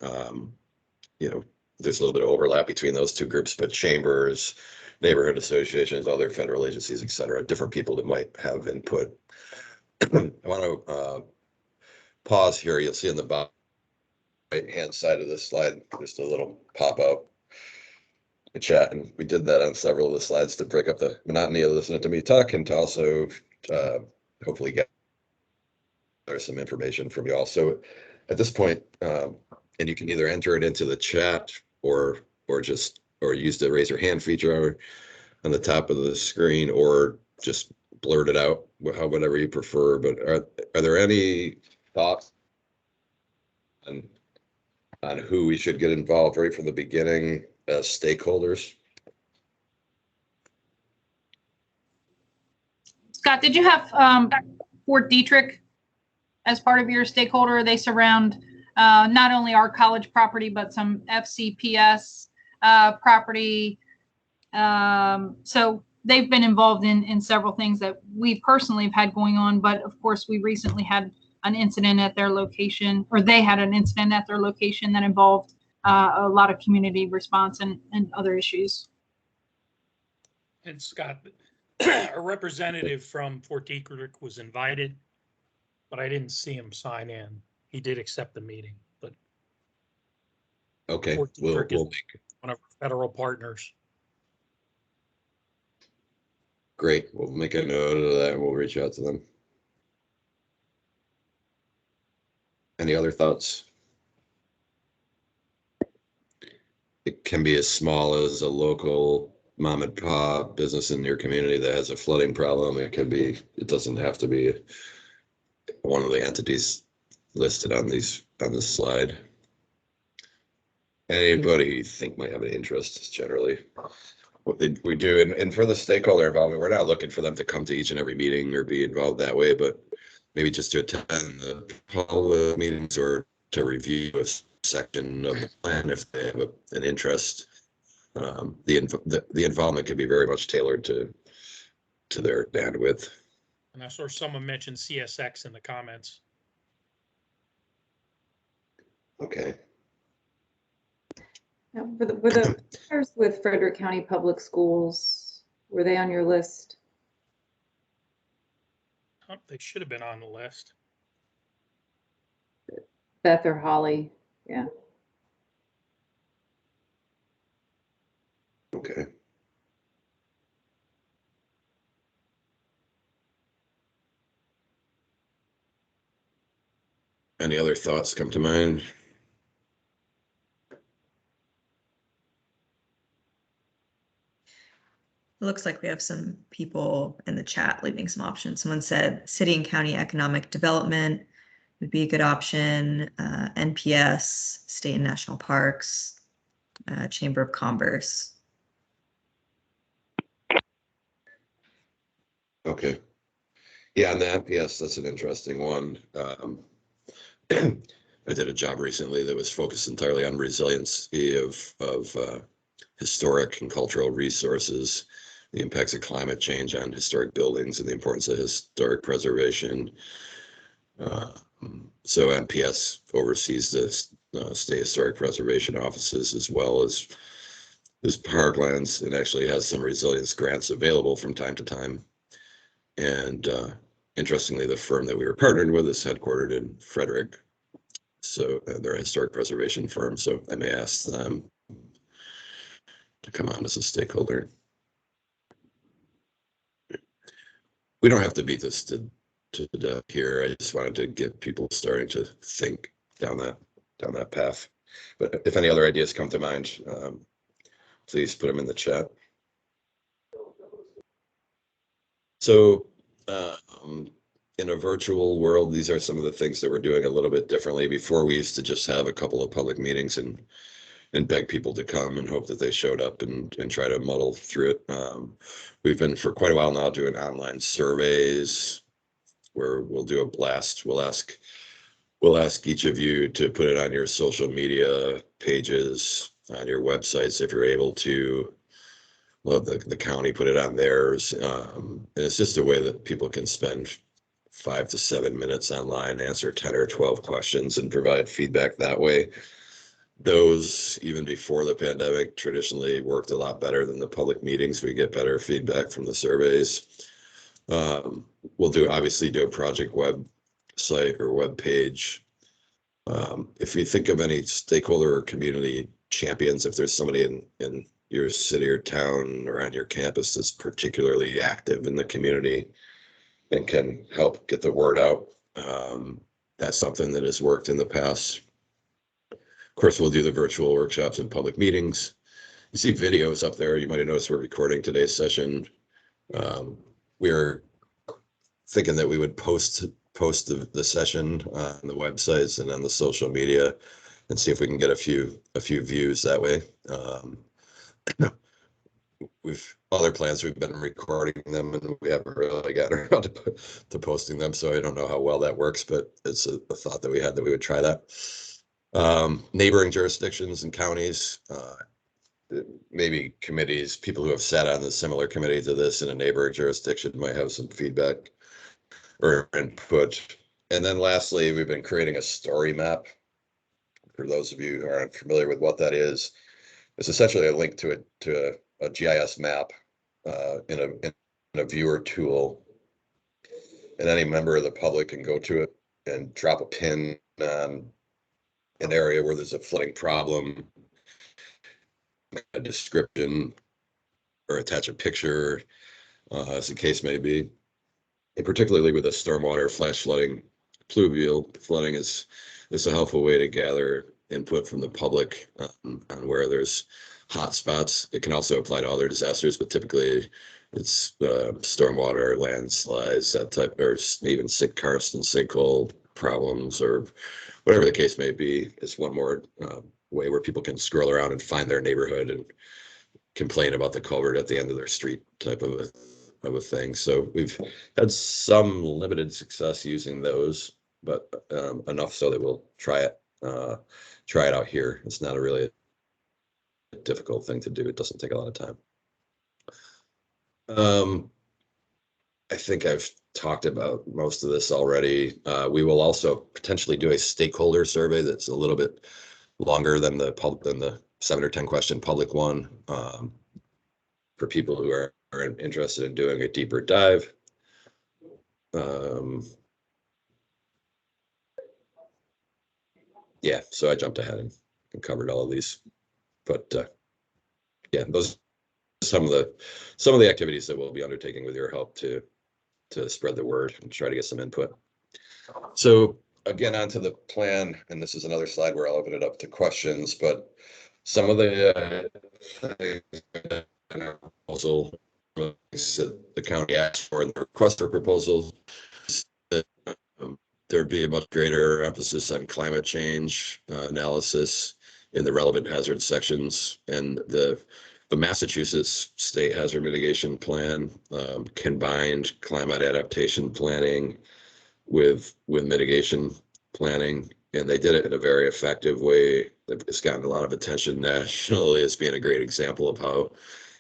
there's a little bit of overlap between those two groups, but chambers, neighborhood associations, other federal agencies, et cetera, different people that might have input. I want to pause here. You'll see in the bottom right-hand side of this slide, just a little pop-out chat, and we did that on several of the slides to break up the monotony of listening to me talk and to also hopefully get some information from you all. So at this point, and you can either enter it into the chat or use the raise your hand feature on the top of the screen, or just blurt it out, whatever you prefer. But are there any thoughts on who we should get involved right from the beginning as stakeholders?
Scott, did you have Fort Detrick as part of your stakeholder? They surround not only our college property, but some FCPS property. So they've been involved in several things that we personally have had going on. But of course, we recently had an incident at their location, or they had an incident at their location that involved a lot of community response and other issues.
And Scott, a representative from Fort Detrick was invited, but I didn't see him sign in. He did accept the meeting, but
okay,
Fort
we'll
Detrick is
make
one of our federal partners.
great. We'll make a note of that and we'll reach out to them. Any other thoughts? It can be as small as a local mom and pop business in your community that has a flooding problem. It doesn't have to be one of the entities listed on this slide. Anybody you think might have an interest, generally what we do. And for the stakeholder involvement, we're not looking for them to come to each and every meeting or be involved that way, but maybe just to attend the public meetings or to review a section of the plan if they have an interest. The involvement can be very much tailored to their bandwidth.
And I saw someone mention CSX in the comments.
Okay.
Now, were the partners with Frederick County Public Schools, were they on your list?
Oh, they should have been on the list.
Beth or Holly? Yeah.
Okay. Any other thoughts come to mind?
It looks like we have some people in the chat leaving some options. Someone said city and county economic development would be a good option. NPS, state and national parks, Chamber of Commerce.
Okay. Yeah, and the NPS, that's an interesting one. I did a job recently that was focused entirely on resiliency of historic and cultural resources, the impacts of climate change on historic buildings and the importance of historic preservation. So NPS oversees the state historic preservation offices as well as parklands, and actually has some resilience grants available from time to time. And interestingly, the firm that we were partnered with is headquartered in Frederick. So they're a historic preservation firm. So I may ask them to come on as a stakeholder. We don't have to beat this to death here. I just wanted to get people starting to think down that path. But if any other ideas come to mind, please put them in the chat. So in a virtual world, these are some of the things that we're doing a little bit differently. Before, we used to just have a couple of public meetings and beg people to come and hope that they showed up and try to muddle through it. We've been for quite a while now doing online surveys where we'll do a blast. We'll ask each of you to put it on your social media pages, on your websites if you're able to. Well, the county put it on theirs. And it's just a way that people can spend 5 to 7 minutes online, answer 10 or 12 questions and provide feedback that way. Those, even before the pandemic, traditionally worked a lot better than the public meetings. We get better feedback from the surveys. We'll obviously do a project website or web page. If you think of any stakeholder or community champions, if there's somebody in your city or town or on your campus that's particularly active in the community and can help get the word out, that's something that has worked in the past. Of course, we'll do the virtual workshops and public meetings. You see videos up there. You might have noticed we're recording today's session. We're thinking that we would post the session on the websites and on the social media and see if we can get a few views that way. We've other plans, we've been recording them and we haven't really gotten around to posting them, so I don't know how well that works, but it's a thought that we had that we would try that. Neighboring jurisdictions and counties, maybe committees, people who have sat on the similar committee to this in a neighboring jurisdiction might have some feedback or input. And then lastly, we've been creating a story map. For those of you who aren't familiar with what that is, it's essentially a link to a GIS map in a viewer tool. And any member of the public can go to it and drop a pin on an area where there's a flooding problem, a description, or attach a picture, as the case may be. And particularly with the stormwater, flash flooding, pluvial flooding is a helpful way to gather input from the public on where there's hot spots. It can also apply to other disasters, but typically it's stormwater, landslides, that type, or even karst and sinkhole problems, or whatever the case may be. It's one more way where people can scroll around and find their neighborhood and complain about the culvert at the end of their street type of a thing. So we've had some limited success using those, but enough so that we'll try it out here. It's not a really difficult thing to do. It doesn't take a lot of time. I think I've talked about most of this already. We will also potentially do a stakeholder survey that's a little bit longer than the 7 or 10 question public one, for people who are interested in doing a deeper dive. Yeah, so I jumped ahead and covered all of these, but yeah, those are some of the activities that we'll be undertaking with your help to spread the word and try to get some input. So again, onto the plan, and this is another slide where I'll open it up to questions, but some of the proposal the county asked for in the request for proposals, that there'd be a much greater emphasis on climate change analysis in the relevant hazard sections, and the Massachusetts State Hazard Mitigation Plan combined climate adaptation planning with mitigation planning, and they did it in a very effective way. It's gotten a lot of attention nationally as being a great example of how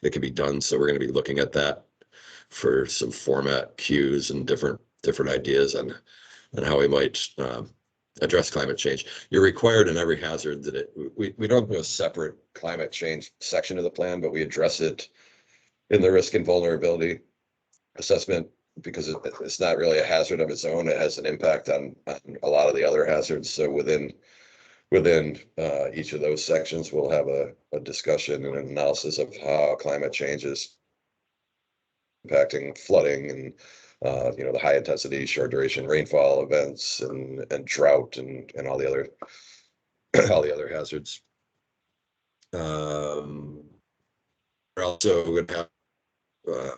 it can be done. So we're going to be looking at that for some format cues and different ideas on how we might address climate change. You're required in every hazard that we don't do a separate climate change section of the plan, but we address it in the risk and vulnerability assessment, because it's not really a hazard of its own. It has an impact on a lot of the other hazards. So within each of those sections, we'll have a discussion and an analysis of how climate change is impacting flooding and the high intensity, short duration rainfall events and drought and all the other hazards. We're also going to have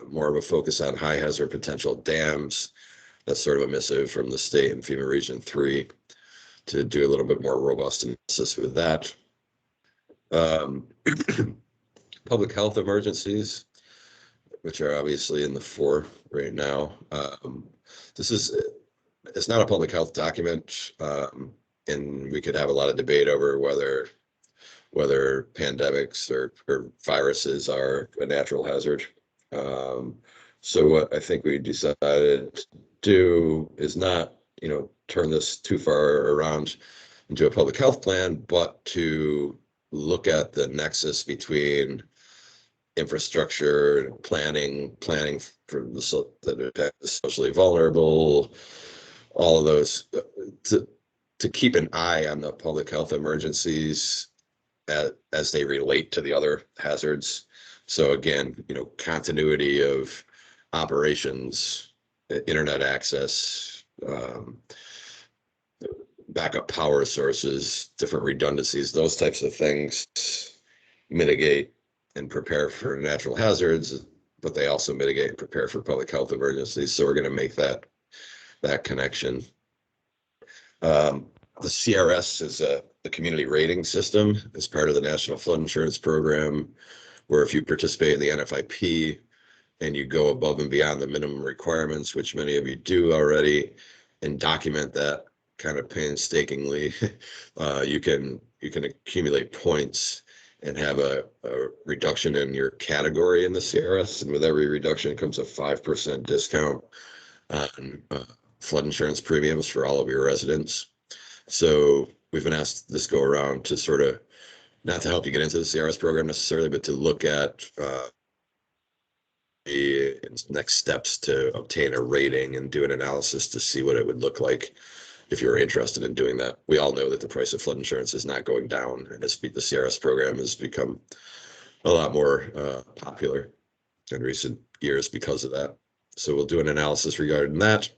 more of a focus on high hazard potential dams. That's sort of a missive from the state and FEMA Region 3 to do a little bit more robust analysis with that. Public health emergencies, which are obviously in the fore right now. It's not a public health document, and we could have a lot of debate over whether pandemics or viruses are a natural hazard. So what I think we decided to do is not, turn this too far around into a public health plan, but to look at the nexus between infrastructure, planning for the socially vulnerable, all of those, to keep an eye on the public health emergencies as they relate to the other hazards. So again, continuity of operations, internet access, backup power sources, different redundancies, those types of things mitigate and prepare for natural hazards, but they also mitigate and prepare for public health emergencies. So we're going to make that connection. The CRS is the community rating system as part of the National Flood Insurance Program, where if you participate in the NFIP and you go above and beyond the minimum requirements, which many of you do already, and document that kind of painstakingly, you can accumulate points and have a reduction in your category in the CRS. And with every reduction comes a 5% discount on flood insurance premiums for all of your residents. So we've been asked this go around to sort of, not to help you get into the CRS program necessarily, but to look at the next steps to obtain a rating and do an analysis to see what it would look like if you're interested in doing that. We all know that the price of flood insurance is not going down, and the CRS program has become a lot more popular in recent years because of that. So we'll do an analysis regarding that.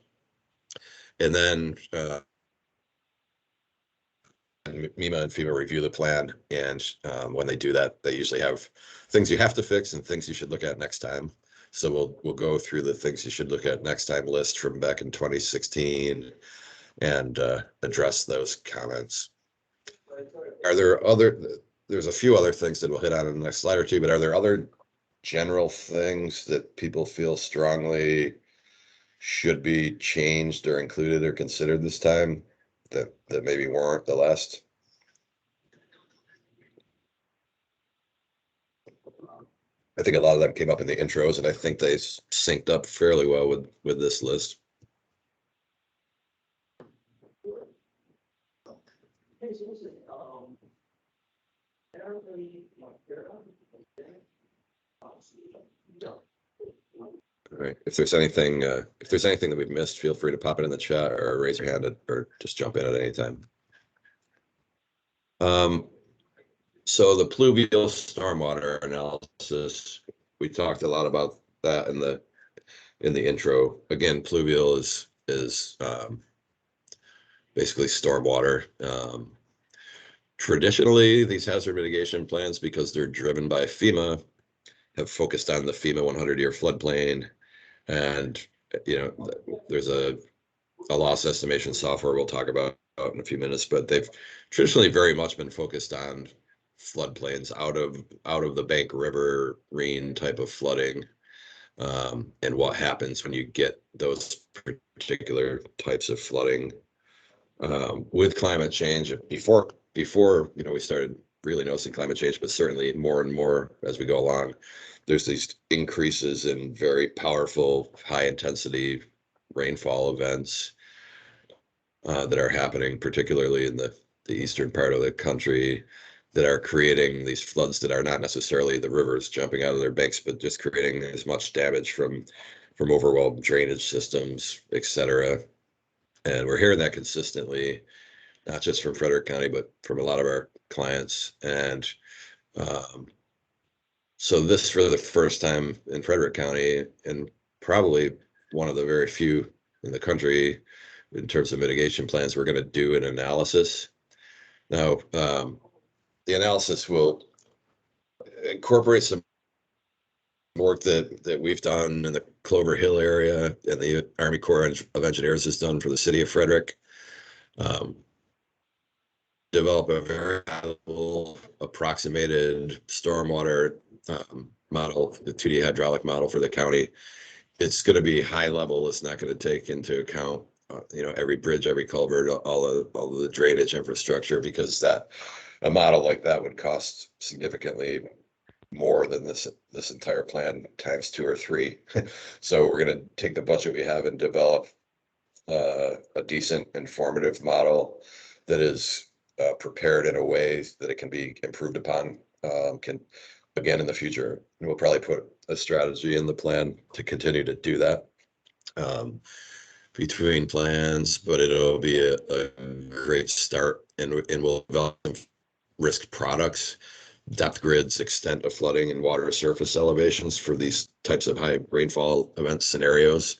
And then MEMA and FEMA review the plan, and when they do that, they usually have things you have to fix and things you should look at next time. So we'll go through the things you should look at next time list from back in 2016 and address those comments. There's a few other things that we'll hit on in the next slide or two, but are there other general things that people feel strongly should be changed or included or considered this time that maybe weren't the last? I think a lot of them came up in the intros, and I think they synced up fairly well with this list. All right. If there's anything that we've missed, feel free to pop it in the chat or raise your hand or just jump in at any time. So the pluvial stormwater analysis, we talked a lot about that in the intro. Again, pluvial is basically stormwater. Traditionally, these hazard mitigation plans, because they're driven by FEMA, have focused on the FEMA 100-year floodplain, and there's a loss estimation software we'll talk about in a few minutes, but they've traditionally very much been focused on floodplains out of the Bank River Reen type of flooding, and what happens when you get those particular types of flooding with climate change. Before we started really noticing climate change, but certainly more and more as we go along, there's these increases in very powerful, high intensity rainfall events that are happening, particularly in the eastern part of the country, that are creating these floods that are not necessarily the rivers jumping out of their banks, but just creating as much damage from overwhelmed drainage systems, et cetera. And we're hearing that consistently, not just from Frederick County, but from a lot of our clients. And so this, for the first time in Frederick County, and probably one of the very few in the country in terms of mitigation plans, we're going to do an analysis. Now, the analysis will incorporate some work that we've done in the Clover Hill area and the Army Corps of Engineers has done for the city of Frederick. Develop a very high-level approximated stormwater model, the 2D hydraulic model for the county. It's going to be high level. It's not going to take into account every bridge, every culvert, all of the drainage infrastructure, because a model like that would cost significantly more than this entire plan times 2 or 3. So we're going to take the budget we have and develop a decent informative model that is prepared in a way that it can be improved upon, can again in the future. And we'll probably put a strategy in the plan to continue to do that between plans, but it'll be a great start, and we'll develop some risk products, depth grids, extent of flooding, and water surface elevations for these types of high rainfall event scenarios.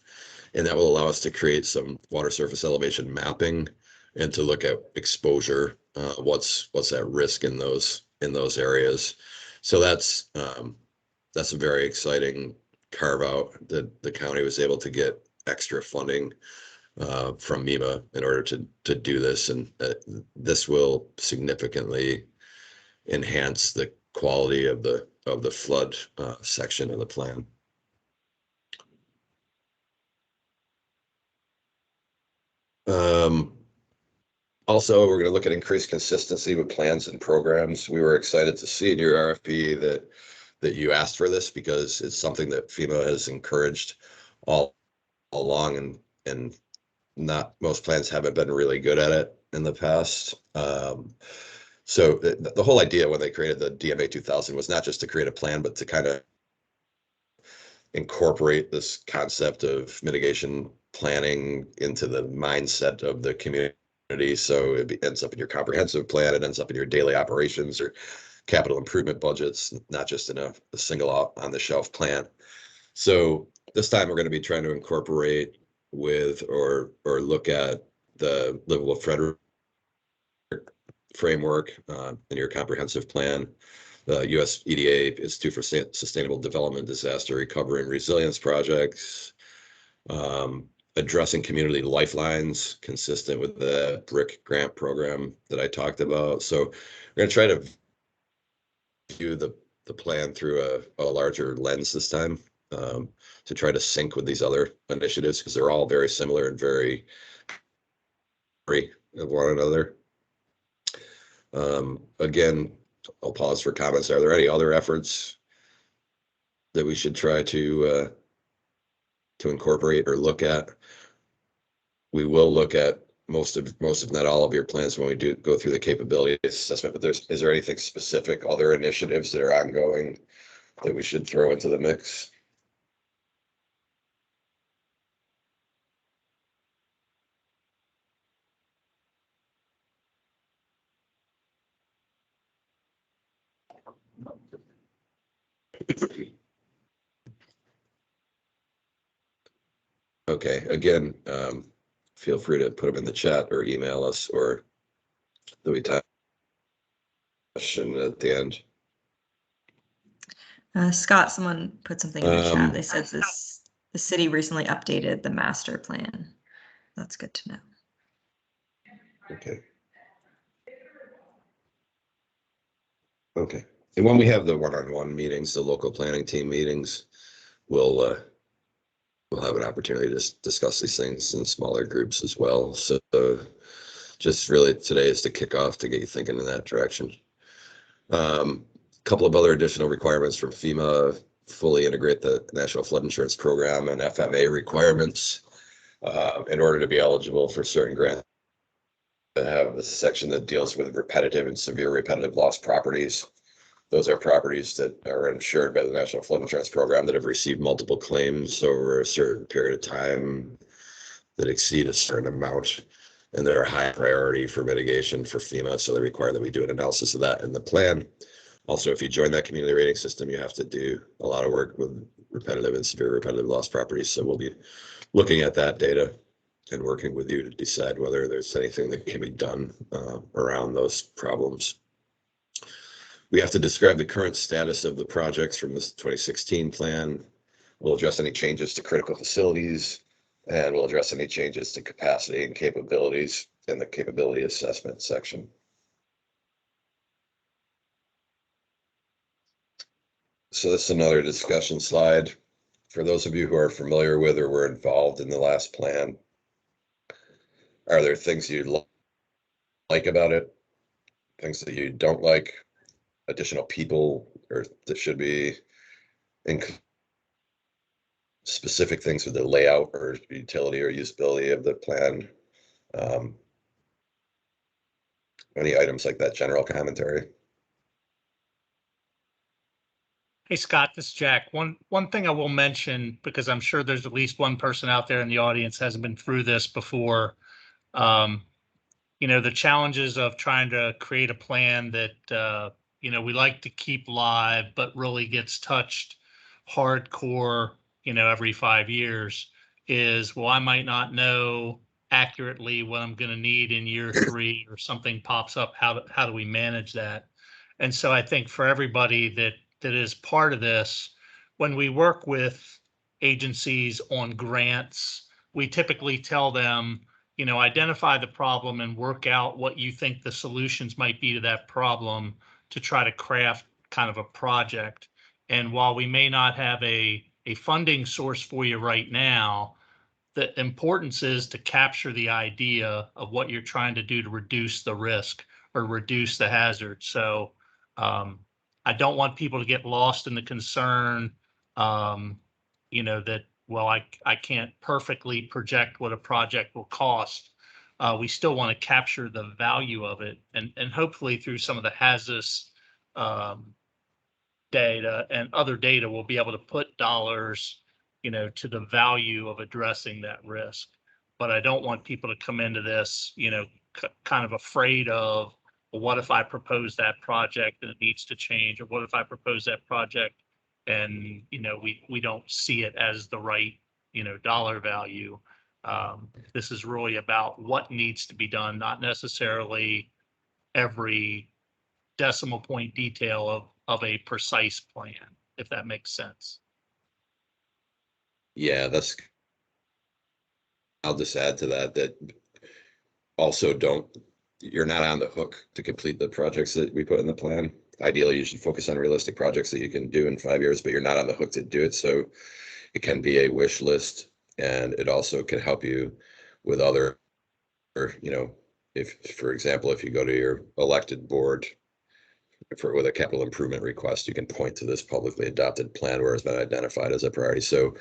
And that will allow us to create some water surface elevation mapping and to look at exposure, what's at risk in those areas. So that's a very exciting carve out that the county was able to get extra funding from MEMA in order to do this, and this will significantly enhance the quality of the flood section of the plan. Also, we're going to look at increased consistency with plans and programs. We were excited to see in your RFP that you asked for this, because it's something that FEMA has encouraged all along, and not most plans haven't been really good at it in the past. So the whole idea when they created the DMA 2000 was not just to create a plan, but to kind of incorporate this concept of mitigation planning into the mindset of the community. So it ends up in your comprehensive plan, it ends up in your daily operations or capital improvement budgets, not just in a single on-the-shelf plan. So this time we're going to be trying to incorporate with or look at the livable Frederick framework in your comprehensive plan. The US EDA Institute for Sustainable Development, Disaster Recovery and Resilience Projects, addressing community lifelines consistent with the BRIC grant program that I talked about. So we're going to try to view the plan through a larger lens this time, to try to sync with these other initiatives, because they're all very similar and very of one another. Again, I'll pause for comments. Are there any other efforts that we should try to incorporate or look at? We will look at most if not all of your plans when we do go through the capability assessment, but is there anything specific, other initiatives that are ongoing that we should throw into the mix? Okay, again, feel free to put them in the chat or email us, or there'll be time question at the end.
Scott, someone put something in the chat. They said the city recently updated the master plan. That's good to know.
Okay. Okay. And when we have the one-on-one meetings, the local planning team meetings, we'll have an opportunity to discuss these things in smaller groups as well. So just really today is to kick off to get you thinking in that direction. Couple of other additional requirements from FEMA: fully integrate the National Flood Insurance Program and FMA requirements in order to be eligible for certain grants. To have the section that deals with repetitive and severe repetitive loss properties. Those are properties that are insured by the National Flood Insurance Program that have received multiple claims over a certain period of time that exceed a certain amount, and they're a high priority for mitigation for FEMA. So they require that we do an analysis of that in the plan. Also, if you join that community rating system, you have to do a lot of work with repetitive and severe repetitive loss properties. So we'll be looking at that data and working with you to decide whether there's anything that can be done around those problems. We have to describe the current status of the projects from this 2016 plan. We'll address any changes to critical facilities, and we'll address any changes to capacity and capabilities in the capability assessment section. So this is another discussion slide. For those of you who are familiar with or were involved in the last plan, are there things you like about it? Things that you don't like? Additional people or that should be in specific things with the layout or utility or usability of the plan. Any items like that, general commentary.
Hey, Scott, this is Jack. One thing I will mention, because I'm sure there's at least one person out there in the audience hasn't been through this before. You know, the challenges of trying to create a plan that, you know, we like to keep live, but really gets touched hardcore, you know, every 5 years is, well, I might not know accurately what I'm going to need in year 3 or something pops up. How do we manage that? And so I think for everybody that is part of this, when we work with agencies on grants, we typically tell them, you know, identify the problem and work out what you think the solutions might be to that problem to try to craft kind of a project. And while we may not have a funding source for you right now, the importance is to capture the idea of what you're trying to do to reduce the risk or reduce the hazard. So I don't want people to get lost in the concern, you know, that, well, I can't perfectly project what a project will cost. We still want to capture the value of it, and hopefully through some of the hazardous data and other data, we'll be able to put dollars, you know, to the value of addressing that risk. But I don't want people to come into this, you know, kind of afraid of, well, what if I propose that project and it needs to change, or what if I propose that project and, you know, we don't see it as the right, you know, dollar value. This is really about what needs to be done, not necessarily every decimal point detail of a precise plan, if that makes sense.
Yeah, I'll just add to that also you're not on the hook to complete the projects that we put in the plan. Ideally, you should focus on realistic projects that you can do in 5 years, but you're not on the hook to do it. So it can be a wish list, and it also can help you with other, you know, if, for example, if you go to your elected board with a capital improvement request, you can point to this publicly adopted plan where it's been identified as a priority. So,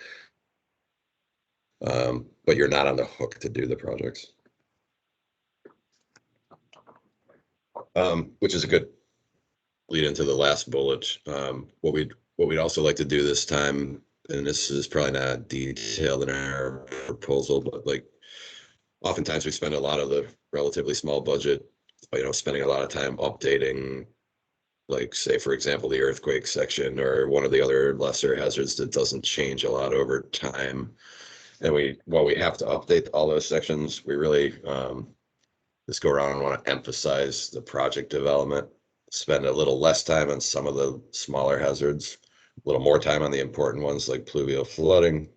but you're not on the hook to do the projects. Which is a good lead into the last bullet. What we'd also like to do this time, and this is probably not detailed in our proposal, but like oftentimes we spend a lot of the relatively small budget, you know, spending a lot of time updating, like say, for example, the earthquake section or one of the other lesser hazards that doesn't change a lot over time. And while we have to update all those sections, we really this go around and want to emphasize the project development, spend a little less time on some of the smaller hazards, a little more time on the important ones like pluvial flooding,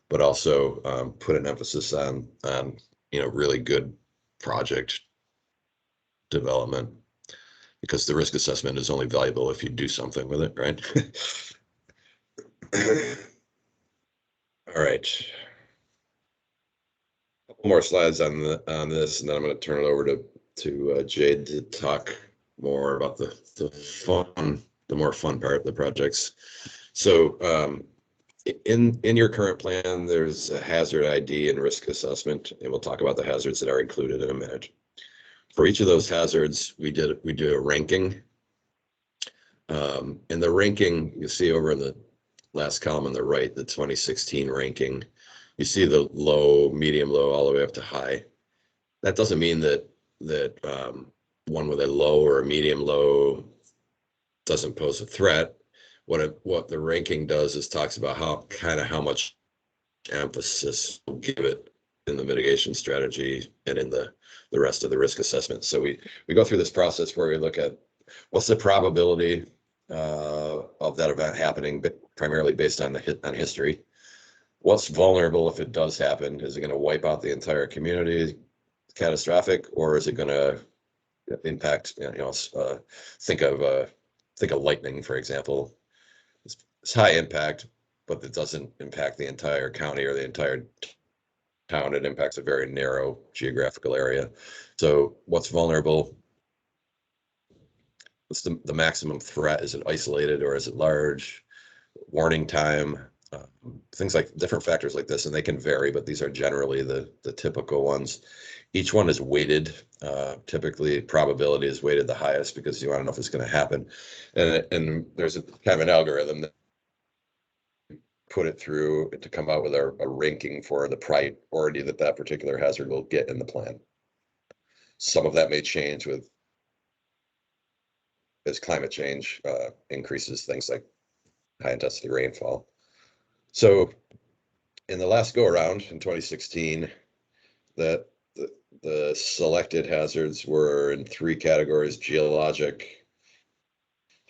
but also put an emphasis on you know, really good project development, because the risk assessment is only valuable if you do something with it, right? All right. Couple more slides on this, and then I'm going to turn it over to Jade to talk more about the more fun part of the projects. So in your current plan, there's a hazard ID and risk assessment, and we'll talk about the hazards that are included in a minute. For each of those hazards, we do a ranking. And the ranking you see over in the last column on the right, the 2016 ranking, you see the low, medium, low, all the way up to high. That doesn't mean that one with a low or a medium low doesn't pose a threat. What the ranking does is talks about how much emphasis we'll give it in the mitigation strategy and in the rest of the risk assessment. So we go through this process where we look at what's the probability of that event happening, but primarily based on history. What's vulnerable if it does happen? Is it going to wipe out the entire community, catastrophic, or is it going to impact? You know, think of lightning, for example. It's high impact, but it doesn't impact the entire county or the entire town. It impacts a very narrow geographical area. So what's vulnerable? what's the maximum threat? Is it isolated or is it large? Warning time, things like different factors like this, and they can vary, but these are generally the typical ones. Each one is weighted. Typically, probability is weighted the highest because you want to know if it's going to happen. And there's a kind of an algorithm that put it through to come out with a ranking for the priority that particular hazard will get in the plan. Some of that may change as climate change increases things like high intensity rainfall. So in the last go around in 2016, the selected hazards were in 3 categories: geologic,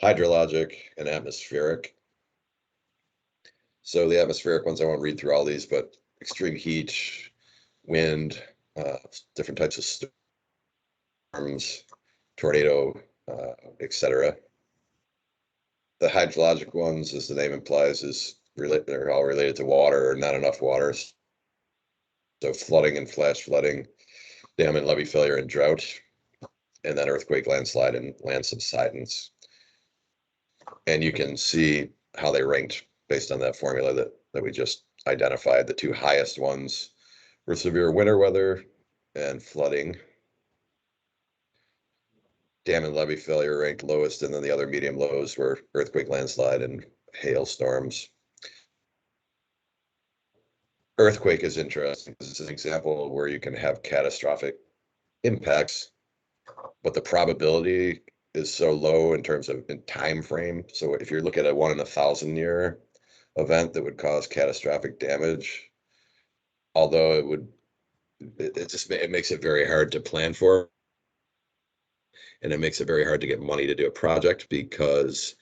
hydrologic, and atmospheric. So the atmospheric ones, I won't read through all these, but extreme heat, wind, different types of storms, tornado, etc. The hydrologic ones, as the name implies, they're all related to water or not enough water. So flooding and flash flooding, dam and levee failure and drought, and then earthquake, landslide, and land subsidence. And you can see how they ranked based on that formula that we just identified. The 2 highest ones were severe winter weather and flooding. Dam and levee failure ranked lowest, and then the other medium lows were earthquake, landslide, and hailstorms. Earthquake is interesting because it's an example where you can have catastrophic impacts, but the probability is so low in terms of time frame. So if you look at a 1 in 1,000 year event that would cause catastrophic damage, although it makes it very hard to plan for, and it makes it very hard to get money to do a project because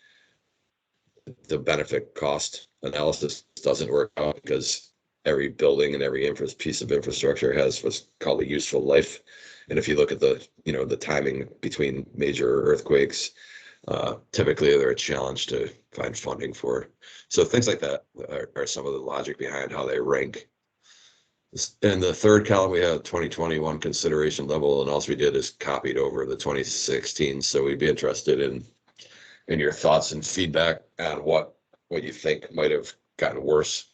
the benefit cost analysis doesn't work out, because every building and every piece of infrastructure has what's called a useful life. And if you look at the timing between major earthquakes, typically they're a challenge to find funding for. So things like that are some of the logic behind how they rank. In the third column, we have 2021 consideration level, and all we did is copied over the 2016. So we'd be interested in your thoughts and feedback on what you think might have gotten worse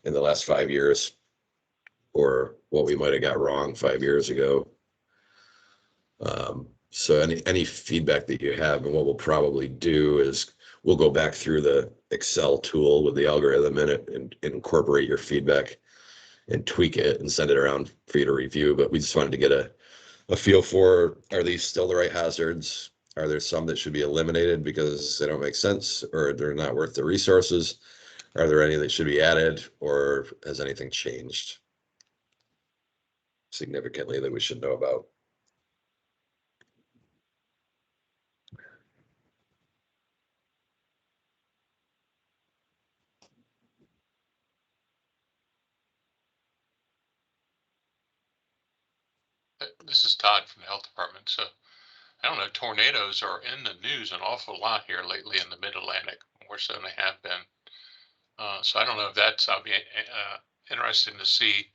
in the last 5 years, or what we might have got wrong 5 years ago. So any feedback that you have, and what we'll probably do is we'll go back through the Excel tool with the algorithm in it and incorporate your feedback and tweak it and send it around for you to review. But we just wanted to get a feel for, are these still the right hazards? Are there some that should be eliminated because they don't make sense or they're not worth the resources? Are there any that should be added, or has anything changed significantly that we should know about?
This is Todd from the health department. So I don't know, tornadoes are in the news an awful lot here lately in the mid-Atlantic, more so than they have been. So I don't know if I'll be interested to see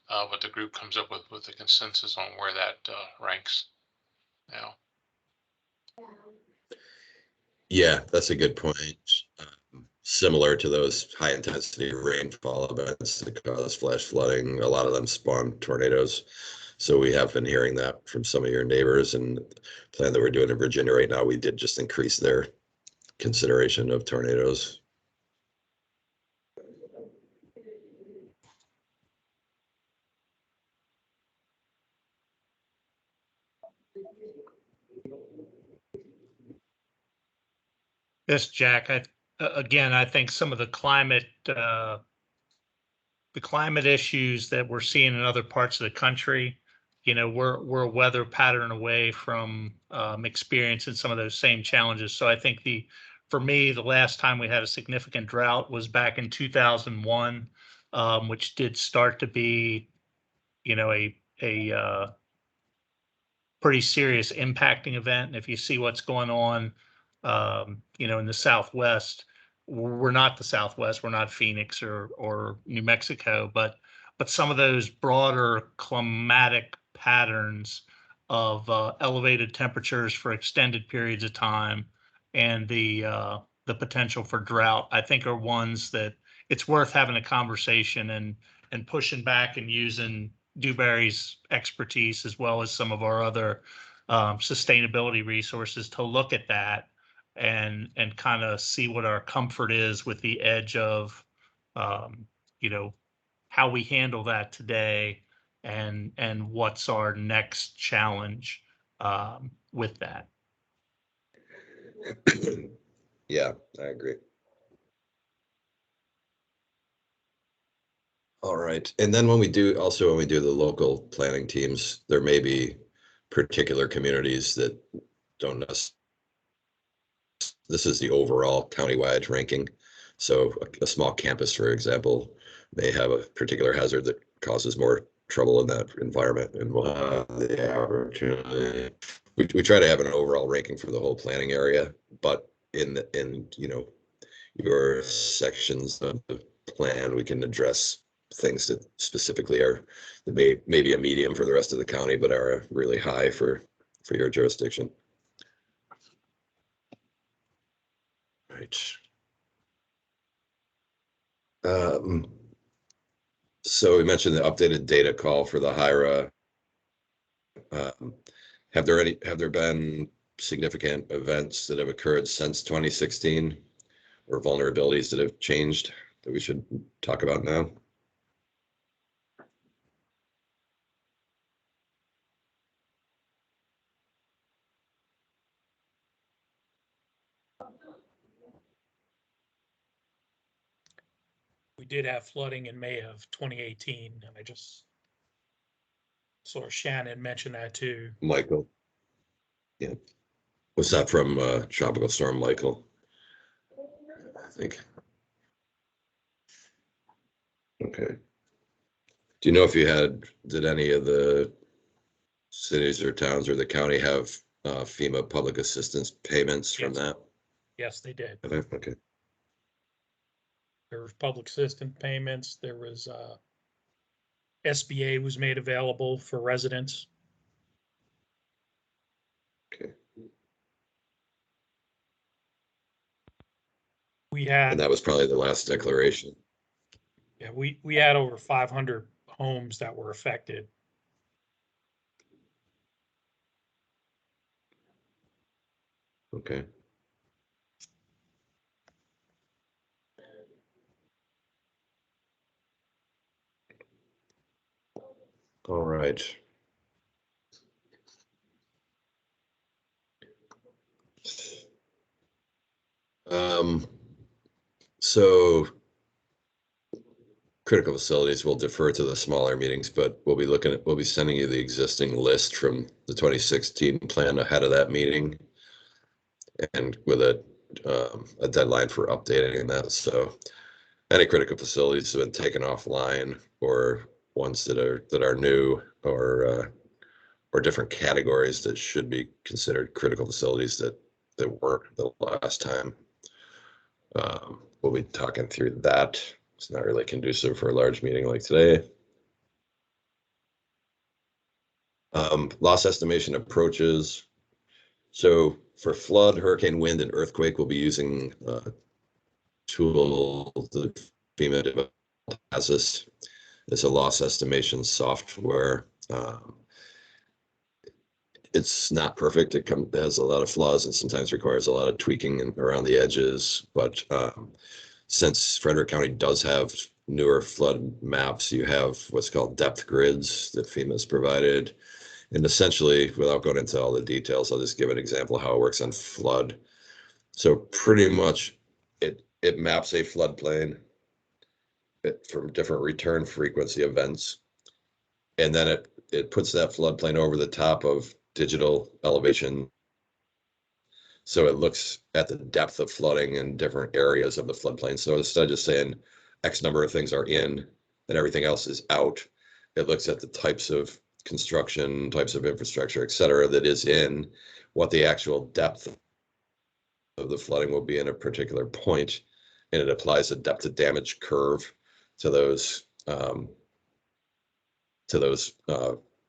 what the group comes up with the consensus on where that ranks now.
Yeah, that's a good point. Similar to those high intensity rainfall events that cause flash flooding, a lot of them spawn tornadoes. So we have been hearing that from some of your neighbors, and the plan that we're doing in Virginia right now, we did just increase their consideration of tornadoes.
Yes, Jack. I think some of the climate issues that we're seeing in other parts of the country, we're a weather pattern away from experiencing some of those same challenges. So I think for me, the last time we had a significant drought was back in 2001, which did start to be, a pretty serious impacting event. And if you see what's going on, in the Southwest, we're not the Southwest, we're not Phoenix or New Mexico, but some of those broader climatic patterns elevated temperatures for extended periods of time and the potential for drought, I think are ones that it's worth having a conversation and pushing back and using Dewberry's expertise as well as some of our other sustainability resources to look at that and kind of see what our comfort is with the edge of, you know, how we handle that today and what's our next challenge with that.
Yeah, I agree. All right. And then when we do the local planning teams, there may be particular communities that don't necessarily. This is the overall countywide ranking. So a small campus, for example, may have a particular hazard that causes more trouble in that environment, and we'll have the opportunity. We try to have an overall ranking for the whole planning area, but in you know, your sections of the plan, we can address things that specifically are that may be a medium for the rest of the county, but are really high for your jurisdiction. Right. So we mentioned the updated data call for the HIRA. Have there been significant events that have occurred since 2016 or vulnerabilities that have changed that we should talk about now?
We did have flooding in May of 2018, and I just saw Shannon mention that too.
Michael. Yeah. Was that from Tropical Storm Michael? I think. Okay. Do you know if did any of the cities or towns or the county have FEMA public assistance payments from that?
Yes, they did.
Okay.
There was public assistance payments. There was SBA was made available for residents.
Okay.
We had,
and that was probably the last declaration.
Yeah, we had over 500 homes that were affected.
Okay. All right. So critical facilities will defer to the smaller meetings, but we'll be sending you the existing list from the 2016 plan ahead of that meeting, and with a deadline for updating that. So any critical facilities have been taken offline, or ones that are new, or different categories that should be considered critical facilities that weren't the last time. We'll be talking through that. It's not really conducive for a large meeting like today. Loss estimation approaches. So for flood, hurricane, wind, and earthquake, we'll be using tool that FEMA developed as this. It's a loss estimation software. It's not perfect. It has a lot of flaws and sometimes requires a lot of tweaking around the edges. But since Frederick County does have newer flood maps, you have what's called depth grids that FEMA's provided. And essentially, without going into all the details, I'll just give an example of how it works on flood. So pretty much it maps a floodplain from different return frequency events. And then it puts that floodplain over the top of digital elevation. So it looks at the depth of flooding in different areas of the floodplain. So instead of just saying X number of things are in and everything else is out, it looks at the types of construction, types of infrastructure, et cetera, that is in, what the actual depth of the flooding will be in a particular point, and it applies a depth of damage curve to those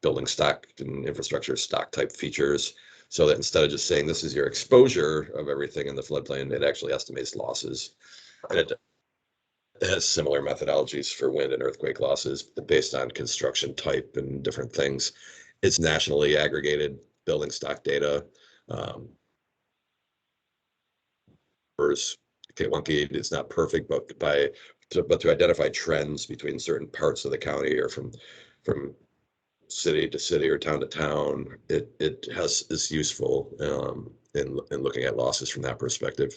building stock and infrastructure stock type features, so that instead of just saying this is your exposure of everything in the floodplain, it actually estimates losses. And it has similar methodologies for wind and earthquake losses based on construction type and different things. It's nationally aggregated building stock data. Wonky, it's not perfect, but to identify trends between certain parts of the county or from city to city or town to town, it is useful in looking at losses from that perspective.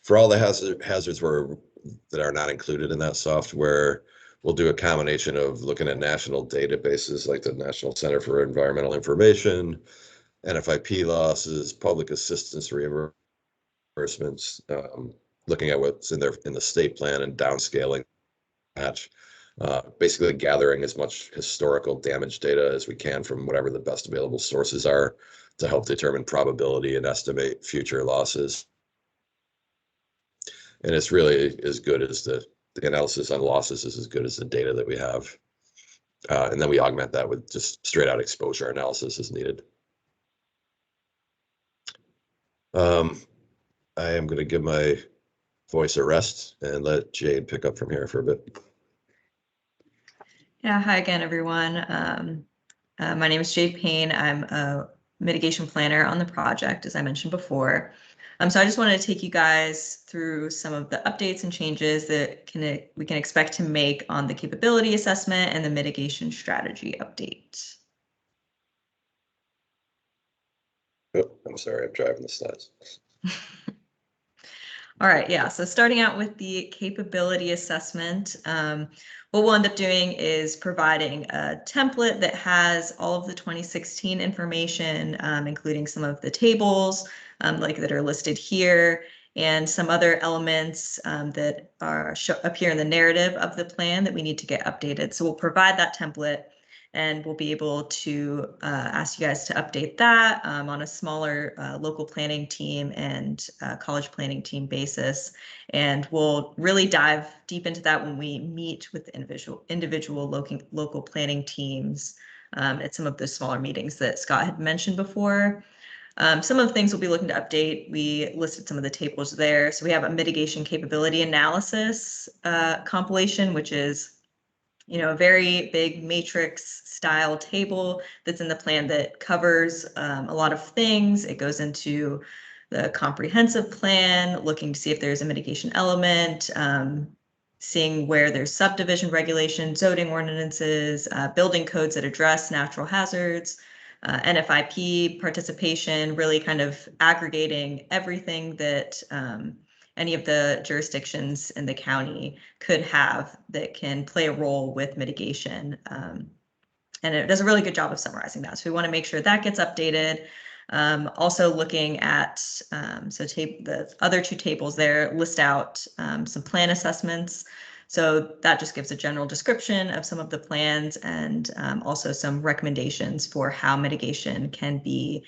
For all the hazards that are not included in that software, we'll do a combination of looking at national databases like the National Center for Environmental Information, NFIP losses, public assistance reimbursements, looking at what's in the state plan and downscaling that, basically gathering as much historical damage data as we can from whatever the best available sources are to help determine probability and estimate future losses. And it's really as good as the analysis on losses is as good as the data that we have. And then we augment that with just straight out exposure analysis as needed. I am going to give my voice a rest and let Jade pick up from here for a bit.
Yeah, hi again, everyone. My name is Jade Payne. I'm a mitigation planner on the project, as I mentioned before. So I just wanted to take you guys through some of the updates and changes that we can expect to make on the capability assessment and the mitigation strategy update.
Oh, I'm sorry, I'm driving the slides.
All right, yeah, so starting out with the capability assessment, what we'll end up doing is providing a template that has all of the 2016 information, including some of the tables that are listed here, and some other elements that appear in the narrative of the plan that we need to get updated. So we'll provide that template, and we'll be able to ask you guys to update that on a smaller local planning team and college planning team basis. And we'll really dive deep into that when we meet with the individual local planning teams at some of the smaller meetings that Scott had mentioned before. Some of the things we'll be looking to update, we listed some of the tables there. So we have a mitigation capability analysis compilation, which is a very big matrix style table that's in the plan that covers a lot of things. It goes into the comprehensive plan, looking to see if there's a mitigation element, seeing where there's subdivision regulation, zoning ordinances, building codes that address natural hazards, NFIP participation, really kind of aggregating everything that any of the jurisdictions in the county could have that can play a role with mitigation. And it does a really good job of summarizing that. So we want to make sure that gets updated. Also looking at, the other two tables there list out some plan assessments. So that just gives a general description of some of the plans and also some recommendations for how mitigation can be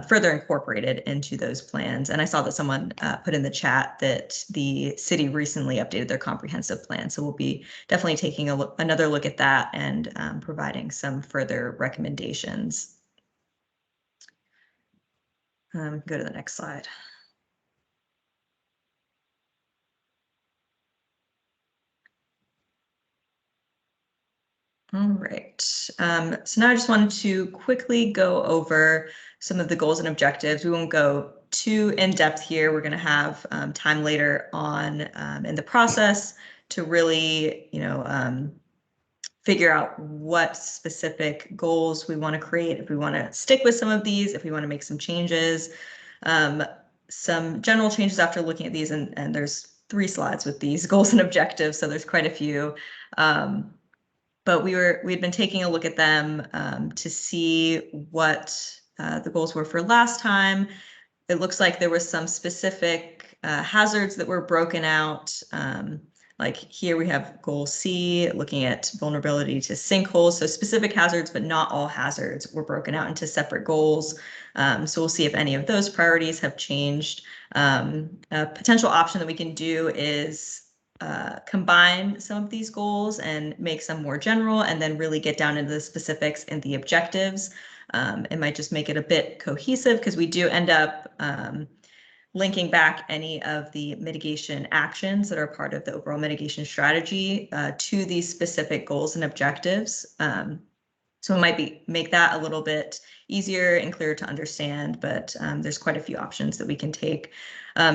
further incorporated into those plans. And I saw that someone put in the chat that the city recently updated their comprehensive plan. So we'll be definitely taking another look at that and providing some further recommendations. Go to the next slide. All right, so now I just wanted to quickly go over some of the goals and objectives. We won't go too in depth here. We're going to have time later on in the process to really, figure out what specific goals we want to create, if we want to stick with some of these, if we want to make some changes. Some general changes after looking at these, and there's 3 slides with these goals and objectives, so there's quite a few. But we'd been taking a look at them to see what the goals were for last time. It looks like there was some specific hazards that were broken out. Like here we have goal C, looking at vulnerability to sinkholes. So specific hazards, but not all hazards, were broken out into separate goals. So we'll see if any of those priorities have changed. A potential option that we can do is combine some of these goals and make some more general, and then really get down into the specifics and the objectives. It might just make it a bit cohesive, because we do end up linking back any of the mitigation actions that are part of the overall mitigation strategy to these specific goals and objectives. So it might make that a little bit easier and clearer to understand, but there's quite a few options that we can take.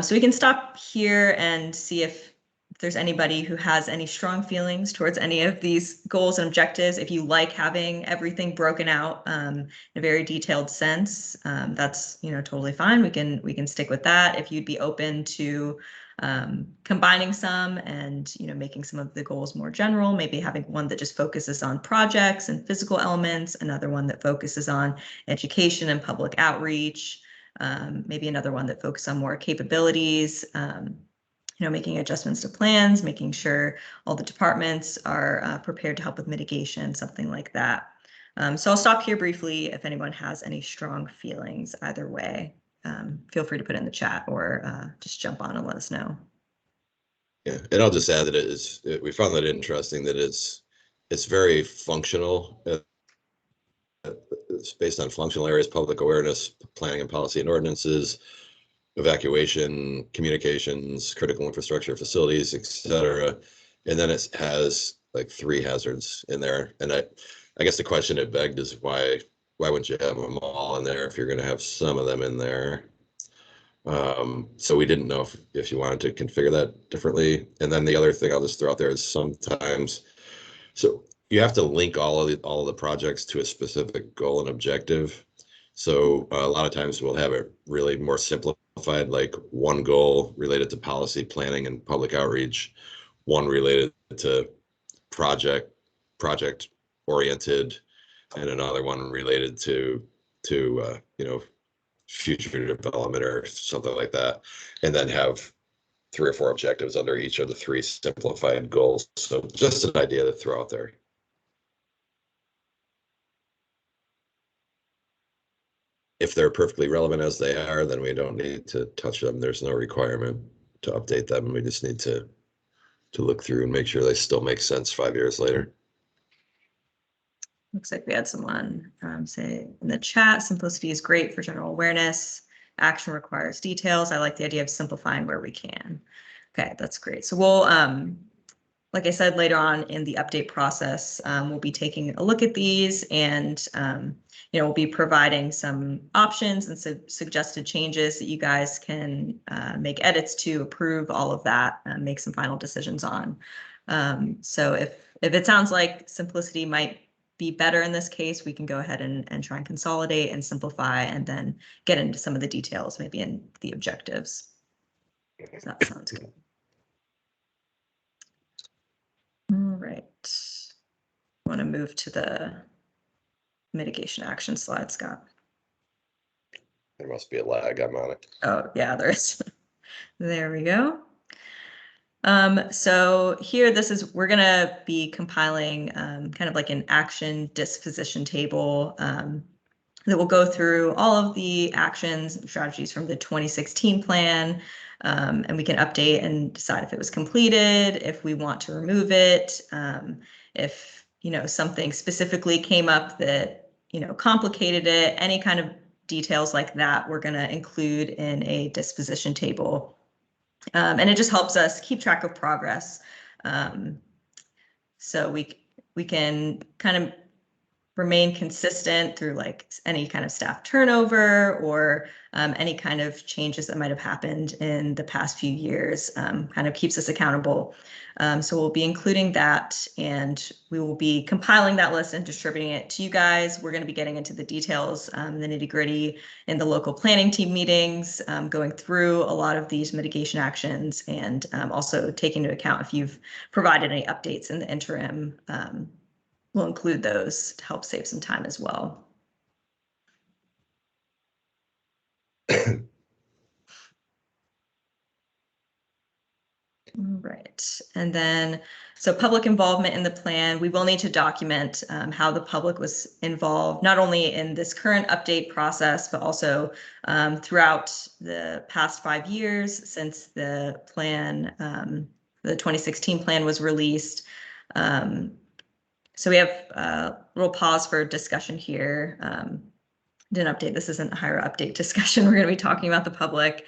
So we can stop here and see if there's anybody who has any strong feelings towards any of these goals and objectives. If you like having everything broken out in a very detailed sense, that's totally fine. We can stick with that. If you'd be open to combining some and making some of the goals more general, maybe having one that just focuses on projects and physical elements, another one that focuses on education and public outreach, maybe another one that focuses on more capabilities, making adjustments to plans, making sure all the departments are prepared to help with mitigation, something like that. So I'll stop here briefly. If anyone has any strong feelings either way, feel free to put it in the chat or just jump on and let us know.
Yeah, and I'll just add that we found that interesting that it's very functional. It's based on functional areas: public awareness, planning and policy and ordinances, evacuation, communications, critical infrastructure, facilities, etc. And then it has like 3 hazards in there. And I guess the question it begged is why wouldn't you have them all in there if you're going to have some of them in there? So we didn't know if you wanted to configure that differently. And then the other thing I'll just throw out there is sometimes, so you have to link all of the projects to a specific goal and objective. So a lot of times we'll have it really more simplified, like one goal related to policy planning and public outreach, one related to project oriented, and another one related to future development or something like that, and then have 3 or 4 objectives under each of the 3 simplified goals. So just an idea to throw out there. If they're perfectly relevant as they are, then we don't need to touch them. There's no requirement to update them. We just need to look through and make sure they still make sense 5 years later.
Looks like we had someone say in the chat, simplicity is great for general awareness. Action requires details. I like the idea of simplifying where we can. Okay, that's great. So we'll, like I said, later on in the update process, we'll be taking a look at these, and we'll be providing some options and suggested changes that you guys can make edits to, approve all of that, and make some final decisions on. So if it sounds like simplicity might be better in this case, we can go ahead and try and consolidate and simplify, and then get into some of the details, maybe in the objectives. So that sounds good. All right. I want to move to the mitigation action slide, Scott.
There must be a lag. I'm on it.
Oh, yeah, there is. There we go. So here, we're going to be compiling kind of like an action disposition table that will go through all of the actions and strategies from the 2016 plan. And we can update and decide if it was completed, if we want to remove it, if something specifically came up that complicated it, any kind of details like that we're going to include in a disposition table. And it just helps us keep track of progress. So we can kind of remain consistent through like any kind of staff turnover or any kind of changes that might have happened in the past few years, kind of keeps us accountable. So we'll be including that, and we will be compiling that list and distributing it to you guys. We're going to be getting into the details, the nitty-gritty in the local planning team meetings, going through a lot of these mitigation actions, and also taking into account if you've provided any updates in the interim. We'll include those to help save some time as well. All right, and then, so public involvement in the plan, we will need to document how the public was involved, not only in this current update process, but also throughout the past 5 years since the plan the 2016 plan was released. So we have a little pause for discussion here. Didn't update, this isn't a higher update discussion. We're going to be talking about the public.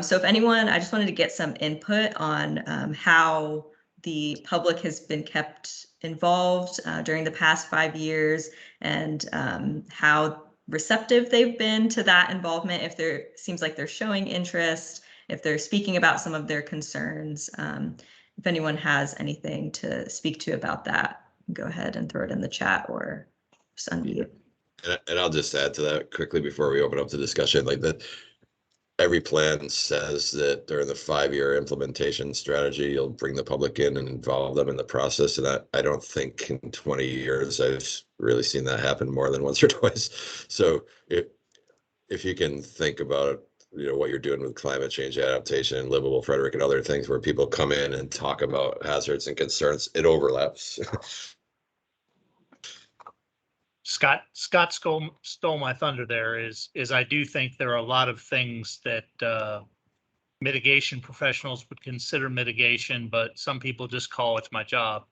So if anyone, I just wanted to get some input on how the public has been kept involved during the past 5 years, and how receptive they've been to that involvement. If there seems like they're showing interest, if they're speaking about some of their concerns, if anyone has anything to speak to about that, go ahead and throw it in the chat or just unmute.
And I'll just add to that quickly before we open up the discussion, like that every plan says that during the 5-year implementation strategy, you'll bring the public in and involve them in the process. And I don't think in 20 years I've really seen that happen more than once or twice. So if you can think about, you know, what you're doing with climate change adaptation and livable Frederick and other things where people come in and talk about hazards and concerns, it overlaps.
Scott stole my thunder there. Is I do think there are a lot of things that mitigation professionals would consider mitigation, but some people just call it's my job.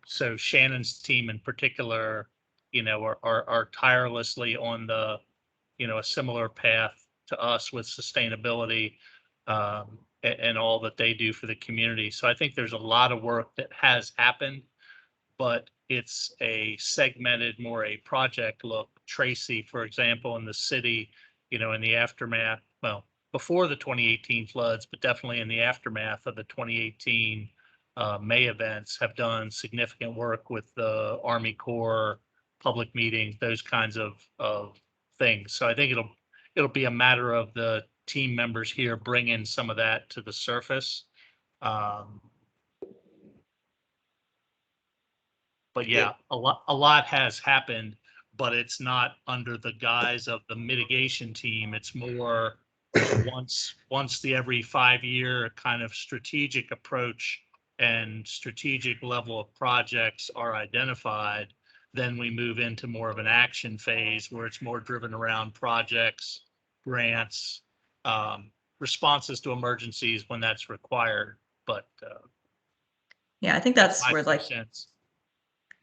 So Shannon's team in particular, you know, are tirelessly on the, you know, a similar path to us with sustainability and all that they do for the community. So I think there's a lot of work that has happened, but it's a segmented, more a project look. Tracy, for example, in the city, you know, in the aftermath, well, before the 2018 floods, but definitely in the aftermath of the 2018 May events, have done significant work with the Army Corps, public meetings, those kinds of things. So I think it'll be a matter of the team members here bringing some of that to the surface. But yeah, a lot has happened, but it's not under the guise of the mitigation team. It's more once the every 5-year kind of strategic approach and strategic level of projects are identified, then we move into more of an action phase where it's more driven around projects, grants, responses to emergencies when that's required. But
yeah, I think that's where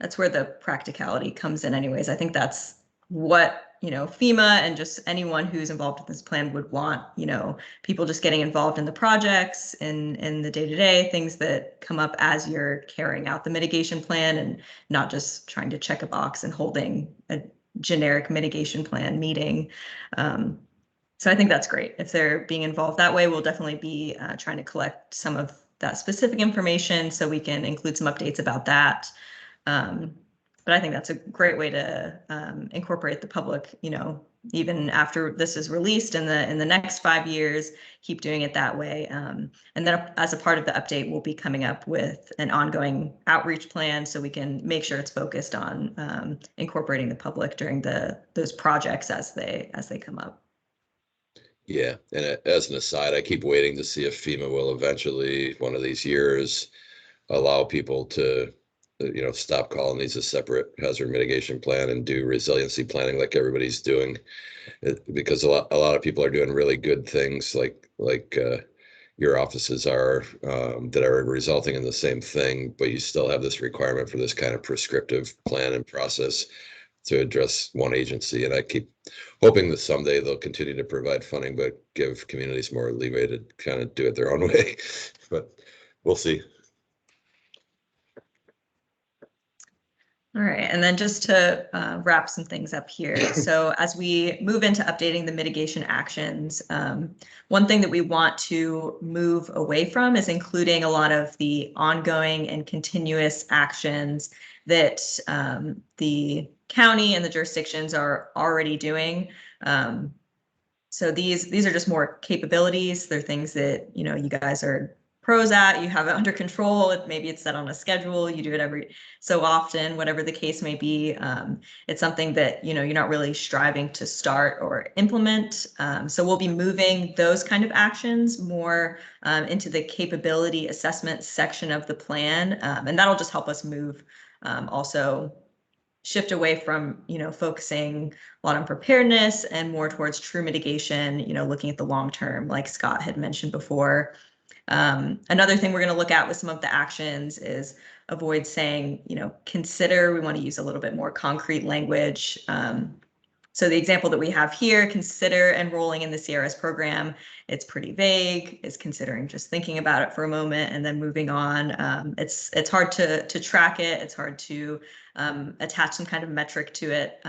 that's
where the practicality comes in anyways. I think that's what, you know, FEMA and just anyone who's involved in this plan would want, you know, people just getting involved in the projects and in the day-to-day things that come up as you're carrying out the mitigation plan, and not just trying to check a box and holding a generic mitigation plan meeting. So I think that's great. If they're being involved that way, we'll definitely be trying to collect some of that specific information so we can include some updates about that. But I think that's a great way to incorporate the public, you know, even after this is released in the next 5 years, keep doing it that way. And then as a part of the update, we'll be coming up with an ongoing outreach plan so we can make sure it's focused on incorporating the public during those projects as they come up.
Yeah, and as an aside, I keep waiting to see if FEMA will eventually, one of these years, allow people to, you know, stop calling these a separate hazard mitigation plan and do resiliency planning like everybody's doing, because a lot of people are doing really good things like your offices are, that are resulting in the same thing, but you still have this requirement for this kind of prescriptive plan and process to address one agency. And I keep hoping that someday they'll continue to provide funding, but give communities more leeway to kind of do it their own way. But we'll see.
All right, and then just to wrap some things up here. So as we move into updating the mitigation actions, one thing that we want to move away from is including a lot of the ongoing and continuous actions that the county and the jurisdictions are already doing. So these are just more capabilities. They're things that, you know, you guys are pros at, you have it under control. Maybe it's set on a schedule, you do it every so often, whatever the case may be. It's something that, you know, you're not really striving to start or implement. So we'll be moving those kind of actions more into the capability assessment section of the plan. And that'll just help us move, also shift away from, you know, focusing a lot on preparedness and more towards true mitigation, you know, looking at the long term, like Scott had mentioned before. Another thing we're going to look at with some of the actions is avoid saying, consider. We want to use a little bit more concrete language. So the example that we have here, consider enrolling in the CRS program. It's pretty vague. It's considering just thinking about it for a moment and then moving on. It's hard to track it. It's hard to attach some kind of metric to it.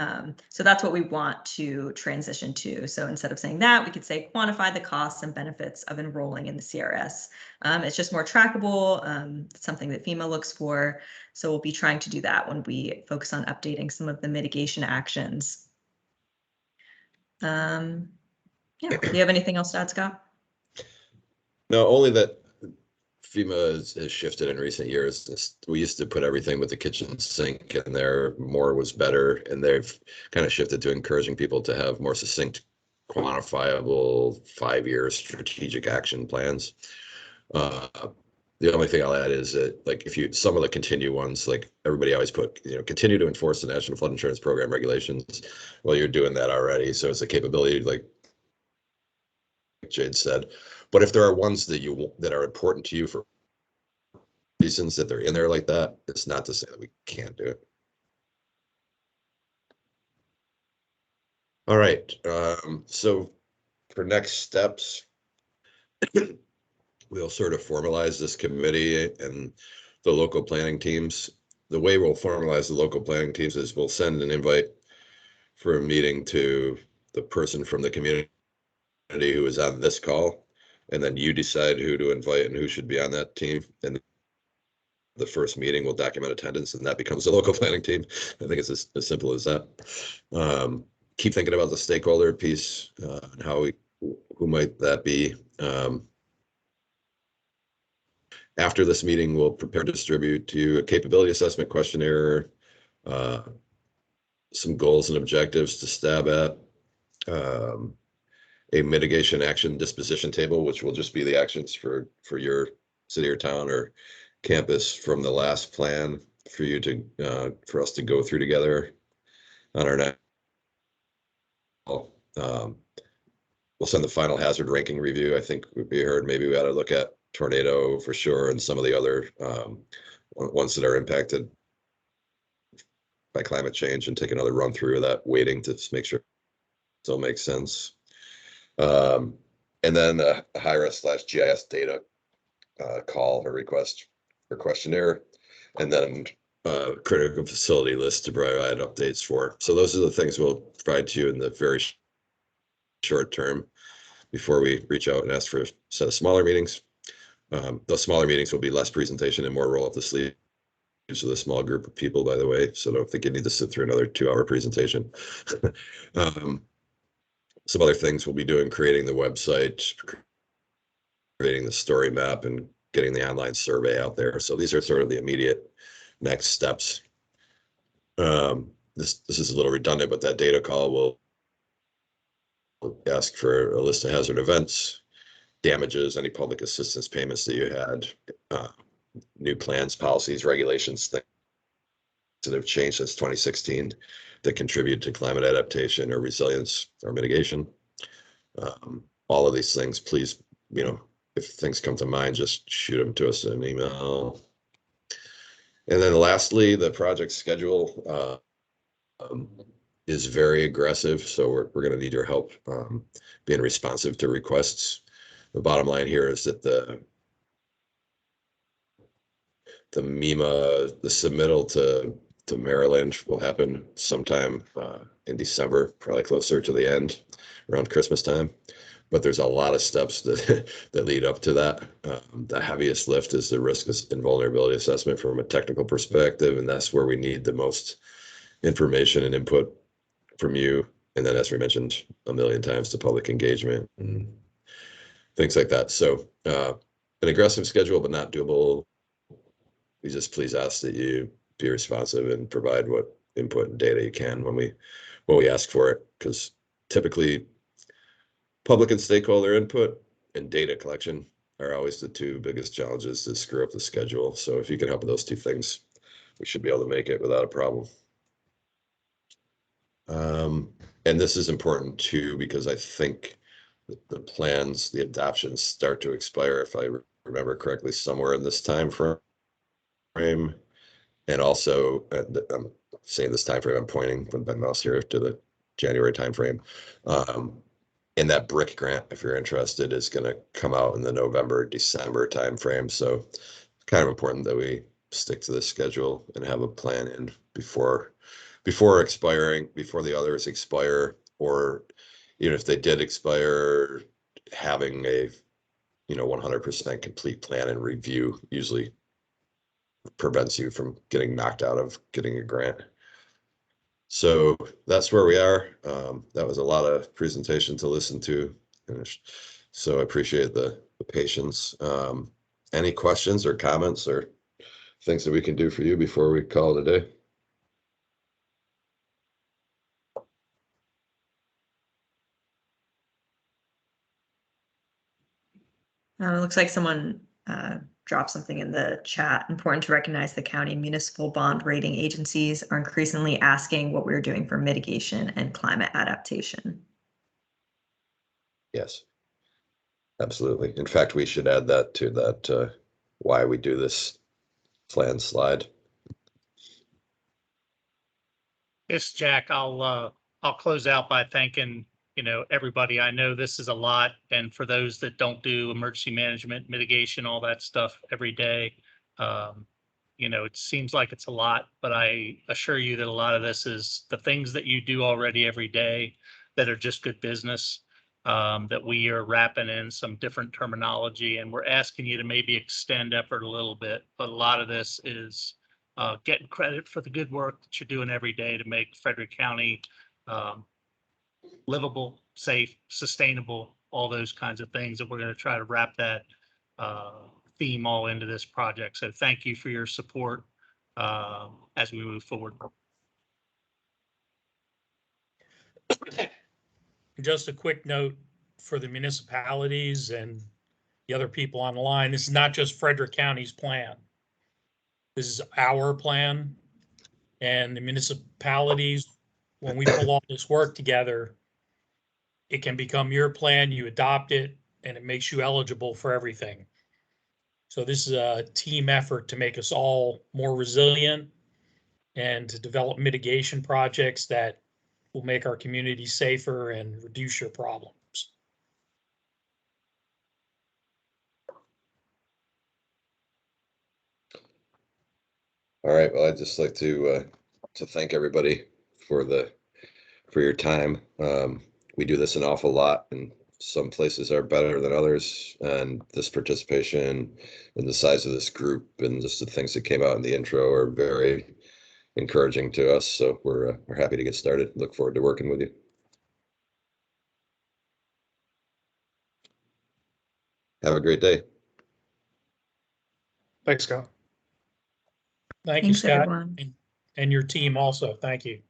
So that's what we want to transition to. So instead of saying that, we could say quantify the costs and benefits of enrolling in the CRS. It's just more trackable. It's something that FEMA looks for. So we'll be trying to do that when we focus on updating some of the mitigation actions. Yeah. Do you have anything else to add, Scott?
No, only that FEMA has shifted in recent years. We used to put everything with the kitchen sink in there. More was better, and they've kind of shifted to encouraging people to have more succinct, quantifiable 5-year strategic action plans. The only thing I'll add is that, like, if you, some of the continue ones, like everybody always put, continue to enforce the National Flood Insurance Program regulations. Well, you're doing that already. So it's a capability, like Jade said. But if there are ones that are important to you for reasons that they're in there like that, it's not to say that we can't do it. All right. So for next steps, we'll sort of formalize this committee and the local planning teams. The way we'll formalize the local planning teams is we'll send an invite for a meeting to the person from the community who is on this call, and then you decide who to invite and who should be on that team. And the first meeting will document attendance, and that becomes the local planning team. I think it's as simple as that. Keep thinking about the stakeholder piece and who might that be. After this meeting, we'll prepare to distribute to you a capability assessment questionnaire, some goals and objectives to stab at, a mitigation action disposition table, which will just be the actions for your city or town or campus from the last plan for you to for us to go through together on our next call. We'll send the final hazard ranking review. I think we heard maybe we ought to look at tornado for sure, and some of the other ones that are impacted by climate change, and take another run through of that weighting to make sure it still makes sense. And then a HIRA/GIS data call or request or questionnaire, and then critical facility list to provide updates for. So those are the things we'll provide to you in the very short term before we reach out and ask for a set of smaller meetings. Those smaller meetings will be less presentation and more roll up the sleeves with a small group of people, by the way. So don't think you need to sit through another 2-hour presentation. Some other things we'll be doing: creating the website, creating the story map, and getting the online survey out there. So these are sort of the immediate next steps. This is a little redundant, but that data call will ask for a list of hazard events, damages, any public assistance payments that you had, new plans, policies, regulations, things that have changed since 2016 that contribute to climate adaptation or resilience or mitigation. All of these things, please, if things come to mind, just shoot them to us in an email. And then lastly, the project schedule is very aggressive. So we're going to need your help being responsive to requests. The bottom line here is that the MEMA, the submittal to Maryland will happen sometime in December, probably closer to the end, around Christmas time. But there's a lot of steps that lead up to that. The heaviest lift is the risk and vulnerability assessment from a technical perspective, and that's where we need the most information and input from you. And then, as we mentioned a million times, the public engagement and things like that. So an aggressive schedule, but not doable. We just please ask that you be responsive and provide what input and data you can when we ask for it, because typically public and stakeholder input and data collection are always the two biggest challenges that screw up the schedule. So if you can help with those two things, we should be able to make it without a problem. And this is important too, because I think the plans, the adoptions start to expire, if I remember correctly, somewhere in this time frame. And also, I'm saying this time frame, I'm pointing with my mouse here to the January timeframe. And that BRIC grant, if you're interested, is going to come out in the November, December timeframe. So kind of important that we stick to the schedule and have a plan in before expiring, before the others expire, or even if they did expire, having a 100% complete plan and review usually prevents you from getting knocked out of getting a grant. So that's where we are. That was a lot of presentation to listen to. So I appreciate the patience. Any questions or comments or things that we can do for you before we call it a day?
It looks like someone dropped something in the chat. Important to recognize the county municipal bond rating agencies are increasingly asking what we're doing for mitigation and climate adaptation.
Yes, absolutely. In fact, we should add that to that why we do this plan slide.
Yes, Jack, I'll close out by thanking, everybody. I know this is a lot, and for those that don't do emergency management, mitigation, all that stuff every day, it seems like it's a lot, but I assure you that a lot of this is the things that you do already every day that are just good business, that we are wrapping in some different terminology, and we're asking you to maybe extend effort a little bit, but a lot of this is getting credit for the good work that you're doing every day to make Frederick County livable, safe, sustainable, all those kinds of things. And we're going to try to wrap that theme all into this project. So thank you for your support as we move forward.
Just a quick note for the municipalities and the other people on the line. This is not just Frederick County's plan. This is our plan, and the municipalities, when we pull all this work together, it can become your plan, you adopt it, and it makes you eligible for everything. So this is a team effort to make us all more resilient and to develop mitigation projects that will make our community safer and reduce your problems.
All right. Well, I'd just like to thank everybody for your time. We do this an awful lot, and some places are better than others. And this participation and the size of this group and just the things that came out in the intro are very encouraging to us. So we're happy to get started. Look forward to working with you. Have a great day.
Thanks, Scott.
Thank you,
Thanks,
Scott,
everyone.
and your team also. Thank you.